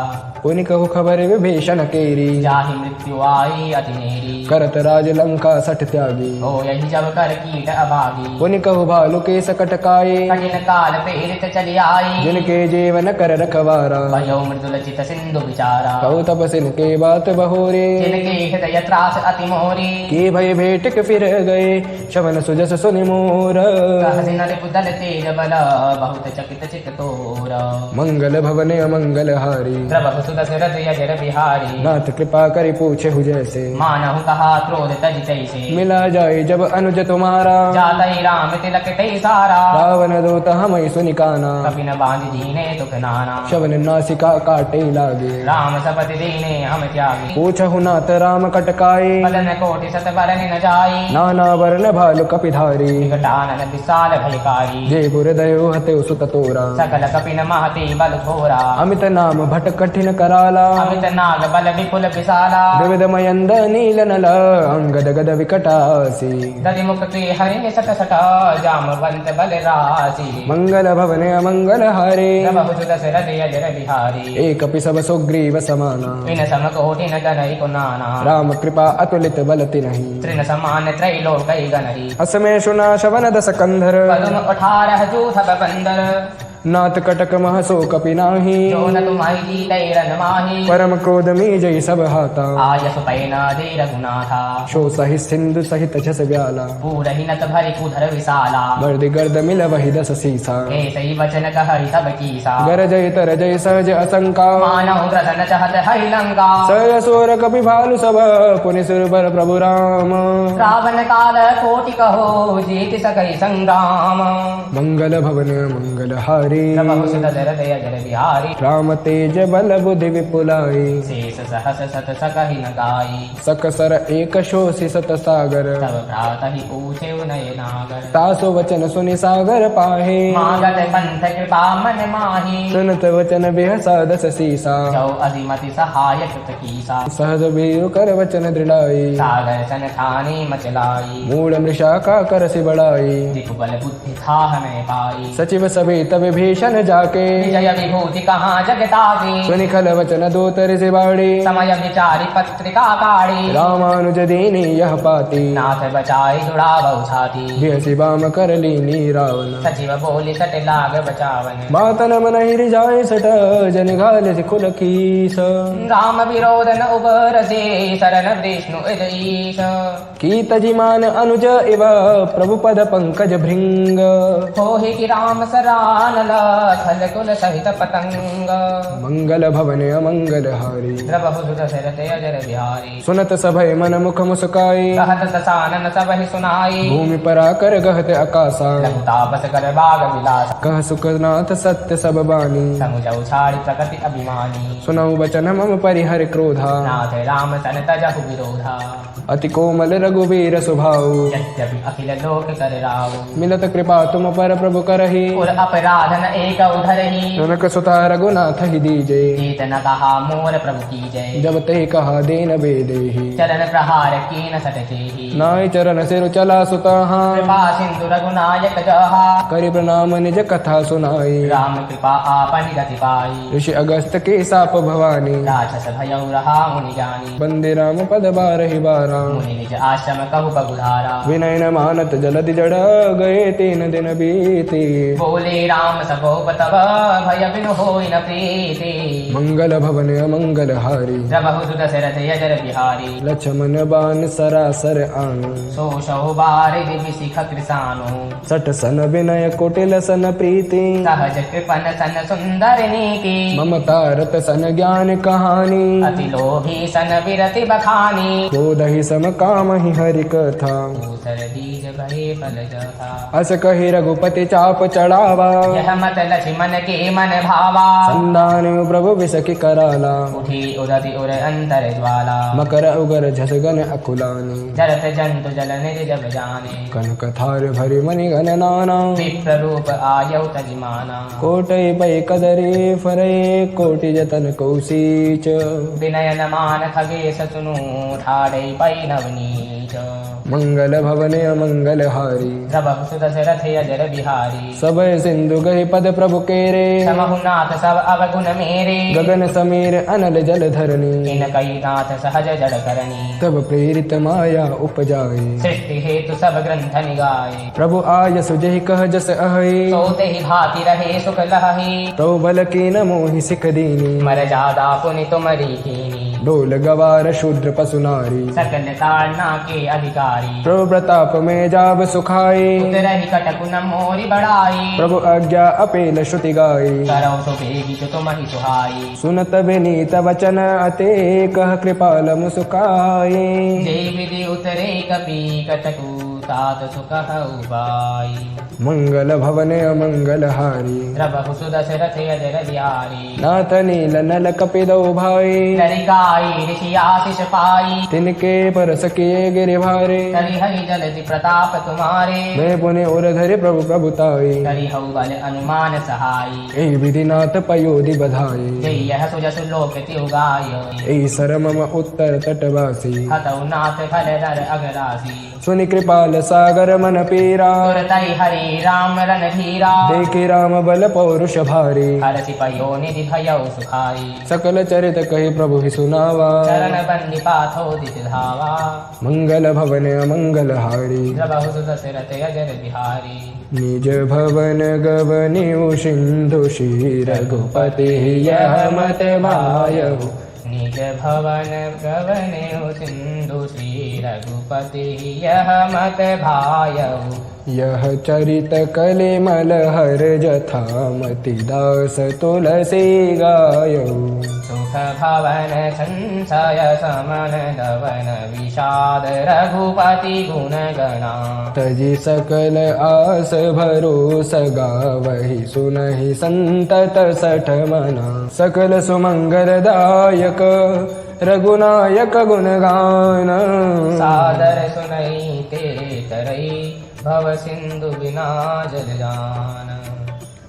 [SPEAKER 1] पुनि कहु खबर विभीषण केरी
[SPEAKER 2] जाहि मृत्यु आई अति नेरी
[SPEAKER 1] करत राज लंका सठ त्यागी
[SPEAKER 2] हो यही जब कर कीट अभागी
[SPEAKER 1] पुनि कहु भालु के सकट काये
[SPEAKER 2] कठिन काल प्रेरित चली आई
[SPEAKER 1] जिनके जीवन कर रखवारा
[SPEAKER 2] भयो मृदुल चित सिंधु विचारा
[SPEAKER 1] कहु तपसिन के बात बहोरे
[SPEAKER 2] जिनके हृदय त्रास अति मोरी
[SPEAKER 1] के भय भेट के फिर गए शवन सुजस सुनि मोर
[SPEAKER 2] सहसी नर पुदल तेज बल बहुत चकित चित तोर
[SPEAKER 1] मंगल भवने अमंगल हारी
[SPEAKER 2] प्रभु सुदशरथ अजर बिहारी
[SPEAKER 1] नाथ कृपा करि पूछे हु जैसे
[SPEAKER 2] मानहु कहा क्रोध तज तैसे
[SPEAKER 1] मिला जाए जब अनुज तुम्हारा
[SPEAKER 2] जातई राम तिलक तई सारा
[SPEAKER 1] रावण दूत हमई सुनि काना
[SPEAKER 2] कपिन बांध दीने तुक नाना
[SPEAKER 1] शवन नासिका काटे लागे
[SPEAKER 2] राम सपति दीने हम त्यागी
[SPEAKER 1] पूछहु नाथ राम कटकाए
[SPEAKER 2] बदन कोटि सत बरन न जाई
[SPEAKER 1] नाना वर्ण भालु कपिधारी
[SPEAKER 2] विकटानन विशाल भयकारी
[SPEAKER 1] जे गुर दयो हते सुत तोरा
[SPEAKER 2] सकल कपिन महति बल घोरा
[SPEAKER 1] अमित नाम भट कठिन कराला
[SPEAKER 2] अमित नाग बल विपुल विशाला
[SPEAKER 1] विविध मयंद नील नल अंगद गद विकटासी
[SPEAKER 2] दधि मुख के हरि सट सट जामवंत बल राशि
[SPEAKER 1] मंगल भवने अमंगल हारे
[SPEAKER 2] प्रभु दशरथ अजर बिहारी
[SPEAKER 1] एक सब सुग्रीव समाना
[SPEAKER 2] इन सम कोटि न गनहि को नाना
[SPEAKER 1] राम कृपा अतुलित बलति नहीं
[SPEAKER 2] तृण समान त्रैलोक गनहि
[SPEAKER 1] असमय सुना शवन दस कंधर
[SPEAKER 2] पदम 18 जूथ बंदर
[SPEAKER 1] नाथ कटक महसो कपि नाही
[SPEAKER 2] जो न तुम्हारी जीतै रन माही
[SPEAKER 1] परम क्रोध में जय सब हाथा
[SPEAKER 2] आयस पैना दे रघुनाथा
[SPEAKER 1] शो सहि सिंधु सहित झस व्याला
[SPEAKER 2] पूरहि नत भरि कुधर विशाला
[SPEAKER 1] गर्द गर्द मिल वही दस सीसा
[SPEAKER 2] ऐसई वचन कहरि सब कीसा
[SPEAKER 1] गर जय तर जय सहज असंका
[SPEAKER 2] मानव ग्रसन चहत हरि लंका
[SPEAKER 1] सय सोर कपि भालु सब पुनि सुर बर प्रभु राम
[SPEAKER 2] रावण काल कोटि कहो जीति सकई संग्राम
[SPEAKER 1] मंगल भवन मंगल हारी
[SPEAKER 2] प्रभु दशरथ अजर बिहारी
[SPEAKER 1] राम तेज बल बुद्धि विपुलाई
[SPEAKER 2] शेष सहस सत सकहि न गाई
[SPEAKER 1] सकसर एक शोषि सत सागर
[SPEAKER 2] तब प्रातः ही पूछे नय नागर
[SPEAKER 1] तासो वचन सुनि सागर पाहे
[SPEAKER 2] मागत पंथ कृपा मन माही
[SPEAKER 1] सुनत वचन बेहसा दस सीसा
[SPEAKER 2] जो अधिमति सहाय कृत कीसा
[SPEAKER 1] सहज बीरु कर वचन दृढ़ाई
[SPEAKER 2] सागर सन ठानी मचलाई
[SPEAKER 1] मूल मृषा का कर सि बढ़ाई
[SPEAKER 2] दिखबल बुद्धि था हमें पाई
[SPEAKER 1] सचिव सभी तब भीषण जाके
[SPEAKER 2] विजय विभूति कहाँ जगतागी
[SPEAKER 1] सुनि खल वचन दो तर से बाड़ी
[SPEAKER 2] समय विचारी पत्रिका काढ़ी
[SPEAKER 1] रामानुज दीनी यह पाती
[SPEAKER 2] नाथ बचाई जुड़ा बहु छाती
[SPEAKER 1] बेहसी बाम कर लीनी रावण
[SPEAKER 2] सचिव बोली सट लाग बचावन
[SPEAKER 1] मातन मन हिर जाय सट जन घाल से खुल कीस
[SPEAKER 2] राम विरोधन उबर से शरण विष्णु ईश
[SPEAKER 1] की तजिमान अनुज इव प्रभु पद पंकज भृंग
[SPEAKER 2] होहि कि राम सरानल थल कुल सहित पतंग
[SPEAKER 1] मंगल भवन अमंगल हारी
[SPEAKER 2] प्रभु दशरथ अजर बिहारी
[SPEAKER 1] सुनत सभय मन मुख मुस्काई
[SPEAKER 2] कहत दसानन सबहि सुनाई
[SPEAKER 1] भूमि पर आकर गहत आकाशा
[SPEAKER 2] लघु तापस कर बाग विलास
[SPEAKER 1] कह सुखनाथ सत्य सब बानी
[SPEAKER 2] समुझ उछाड़ी प्रकृति अभिमानी
[SPEAKER 1] सुनऊ वचन मम परिहर क्रोधा
[SPEAKER 2] नाथ राम सन तजहु विरोधा
[SPEAKER 1] अति कोमल रघुवीर स्वभाव
[SPEAKER 2] यद्यपि अखिल लोक कर राव
[SPEAKER 1] मिलत कृपा तुम पर प्रभु करहि
[SPEAKER 2] और अपराधन एक उधरहि
[SPEAKER 1] जनक सुता रघुनाथ ही दीजे
[SPEAKER 2] जीत न कहा मोर प्रभु की जय
[SPEAKER 1] जब ते कहा देन बेदेहि
[SPEAKER 2] चरण प्रहार कीन सटते ही
[SPEAKER 1] नाय चरण सिर चला सुताहा
[SPEAKER 2] कृपा सिंधु रघुनायक जहा
[SPEAKER 1] करि प्रणाम निज कथा सुनाई
[SPEAKER 2] राम कृपा आपन गति पाई
[SPEAKER 1] ऋषि अगस्त के साप भवानी
[SPEAKER 2] राक्षस भयउ रहा मुनि जानी
[SPEAKER 1] बंदे राम पद बारहि बारा
[SPEAKER 2] मुनि निज आश्रम कहु बगुधारा
[SPEAKER 1] विनय न मानत जलधि जड़ गए तीन दिन बीते
[SPEAKER 2] बोले राम सकोप तब भय बिनु होई न प्रीति
[SPEAKER 1] मंगल भवन अमंगल हारी
[SPEAKER 2] रबहु सुत दशरथ अजर बिहारी
[SPEAKER 1] लक्ष्मण बान सरासर आनु
[SPEAKER 2] सो शौ बारिधि बिसिख कृसानु
[SPEAKER 1] सट सन विनय कुटिल सन प्रीति
[SPEAKER 2] सहज कृपन सन सुंदर नीति
[SPEAKER 1] ममता रत सन ज्ञान कहानी
[SPEAKER 2] अति लोभी सन विरति बखानी
[SPEAKER 1] बोधहि सम काम ही हरि कथा
[SPEAKER 2] ऊसर बीज भये फल जथा
[SPEAKER 1] अस कहि रघुपति चाप चढ़ावा
[SPEAKER 2] यह मत लक्ष्मण के मन भावा
[SPEAKER 1] संदान प्रभु विसखी कराला
[SPEAKER 2] उठी उदति उर अंतर ज्वाला
[SPEAKER 1] मकर उगर झसगन अकुलानी
[SPEAKER 2] जरत जंतु जल निज जब जाने
[SPEAKER 1] कनक थार भरि मणि गण नाना
[SPEAKER 2] विप्र रूप आयौ तजिमाना
[SPEAKER 1] कोटि पै कदरे फरे कोटि जतन कौशीच
[SPEAKER 2] विनय न मान खगेश सुनु ठाड़े पै नवनीच
[SPEAKER 1] मंगल भवन अमंगल हारी
[SPEAKER 2] रबहु सुत दशरथ अजर बिहारी
[SPEAKER 1] सब सिंधु गहि पद प्रभु केरे
[SPEAKER 2] समहु नाथ सब अवगुण मेरे
[SPEAKER 1] गगन समीर अनल जल धरणी
[SPEAKER 2] इन कई नाथ सहज जड़ करनी
[SPEAKER 1] तब प्रेरित माया उपजाए
[SPEAKER 2] सृष्टि हेतु सब ग्रंथ निगाए
[SPEAKER 1] प्रभु आय सुजहि कह जस अहै
[SPEAKER 2] सोते ही भांति रहे सुख लहही
[SPEAKER 1] तो बल की न मोहि सिख दीनी
[SPEAKER 2] मर जादा पुनि तुमरी कीनी
[SPEAKER 1] डोल गवार शूद्र पशु नारी
[SPEAKER 2] सकल ताड़ना के अधिकारी
[SPEAKER 1] प्रभु प्रताप में जाब सुखाई
[SPEAKER 2] उतरहि कटकु न मोरी बढ़ाई
[SPEAKER 1] प्रभु आज्ञा अपेल श्रुति गाई
[SPEAKER 2] करौ सुबेगी जो तुमहि सुहाई
[SPEAKER 1] सुनत विनीत वचन अते कह कृपाल मुसुकाए
[SPEAKER 2] जय विधि उतरे कपि कटकु तात सुख उबाई
[SPEAKER 1] मंगल भवन अमंगल हारी
[SPEAKER 2] रबहु सुत दशरथ अजर बिहारी
[SPEAKER 1] नाथ नील नल कपिदौ भाई
[SPEAKER 2] लरिकाई ऋषि आशीष पाई
[SPEAKER 1] तिनके परस किए गिरि भारे
[SPEAKER 2] करि हरि जलधि प्रताप तुम्हारे
[SPEAKER 1] मैं पुनि उर धरि प्रभु प्रभुताई
[SPEAKER 2] करि हऊ बल अनुमान सहाई
[SPEAKER 1] ए विधि नाथ पयोधि बधाई
[SPEAKER 2] जय यह सुजसु लोक त्यु गाय
[SPEAKER 1] ए सरमम उत्तर तटवासी
[SPEAKER 2] हतौ नाथ फल दर अगरासी
[SPEAKER 1] सुनि कृपाल सागर मन पीरा
[SPEAKER 2] तुरतई हरि राम रणधीरा
[SPEAKER 1] देखि राम बल पौरुष भारी
[SPEAKER 2] हरसि पयो निधि भयौ सुखाई
[SPEAKER 1] सकल चरित कहि प्रभु ही सुनावा
[SPEAKER 2] चरण बंदी पाथो दिस धावा
[SPEAKER 1] मंगल भवन अमंगल हारी
[SPEAKER 2] रबहु सुत दशरथ अजर बिहारी
[SPEAKER 1] निज भवन गवनिउ सिंधु श्री रघुपति यह मत भायहु
[SPEAKER 2] निज भवन गवनेउ सिंधु श्री रघुपति यह मत भायहु
[SPEAKER 1] यह चरित कलिमल हर जथा मति दास तुलसी गायहु
[SPEAKER 2] सुख भवन संशय समन दवन विषाद रघुपति गुण गणा
[SPEAKER 1] तजि सकल आस भरोस गावहि सुनहि संतत सठ मना सकल सुमंगल दायक रघुनायक गुणगान
[SPEAKER 2] सादर सुनई ते तरई भव सिंधु बिना जल जान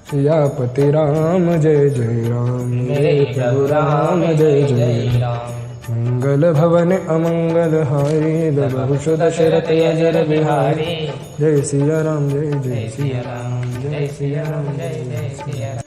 [SPEAKER 1] सियापति राम जय जय राम
[SPEAKER 2] मेरे प्रभु राम जय जय राम
[SPEAKER 1] मंगल भवन अमंगल हारी लबहु सुत दशरथ अजर बिहारी जय सिया राम जय जय
[SPEAKER 2] जय सिया राम जय सिया राम जय जय सिया राम।